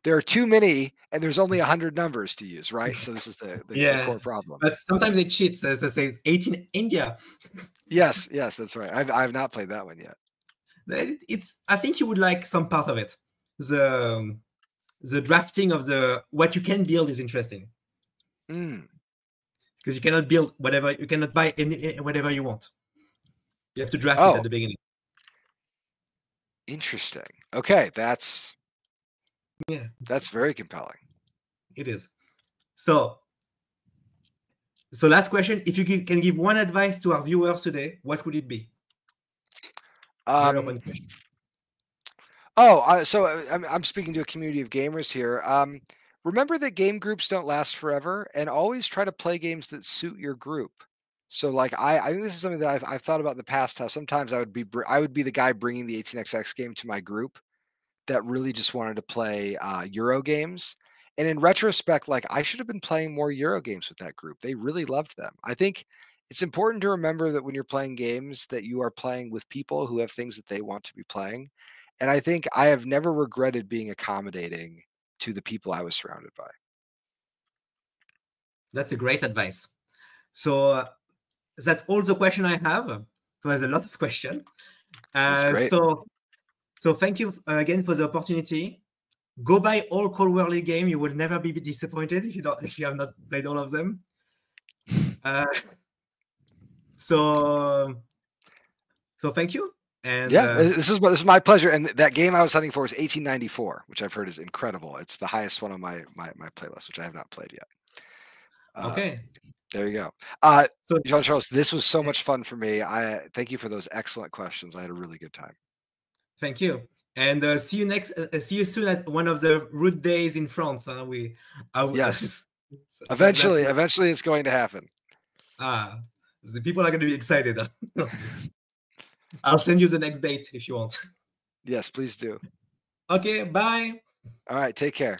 there are too many, and there's only 100 numbers to use, right? So this is the core problem. But sometimes they cheat. So they say 18 India. Yes, that's right. I've not played that one yet. I think you would like some part of it. The drafting of what you can build is interesting. Because you cannot build whatever, you cannot buy whatever you want. You have to draft it at the beginning. Interesting. Okay, that's very compelling. It is. So last question: if you can give one advice to our viewers today, what would it be? So I'm speaking to a community of gamers here. Remember that game groups don't last forever, and always try to play games that suit your group. So like I think this is something that I've thought about in the past, how sometimes I would be the guy bringing the 18xx game to my group that really just wanted to play Euro games. And in retrospect, like I should have been playing more Euro games with that group. They really loved them. I think it's important to remember that when you're playing games that you are playing with people who have things that they want to be playing. And I think I have never regretted being accommodating to the people I was surrounded by. That's a great advice. So that's all the question I have. So there's a lot of questions. So thank you again for the opportunity. Go buy all Cold War League game. You will never be disappointed if you have not played all of them. So thank you. And this is my pleasure. And that game I was hunting for was 1894, which I've heard is incredible. It's the highest one on my playlist, which I have not played yet. Okay. There you go. Jean-Charles, this was so much fun for me. I thank you for those excellent questions. I had a really good time. Thank you. And see you soon at one of the Root Days in France. Yes. Eventually it's going to happen. The people are going to be excited. I'll send you the next date if you want. Yes, please do. Okay, bye. All right, take care.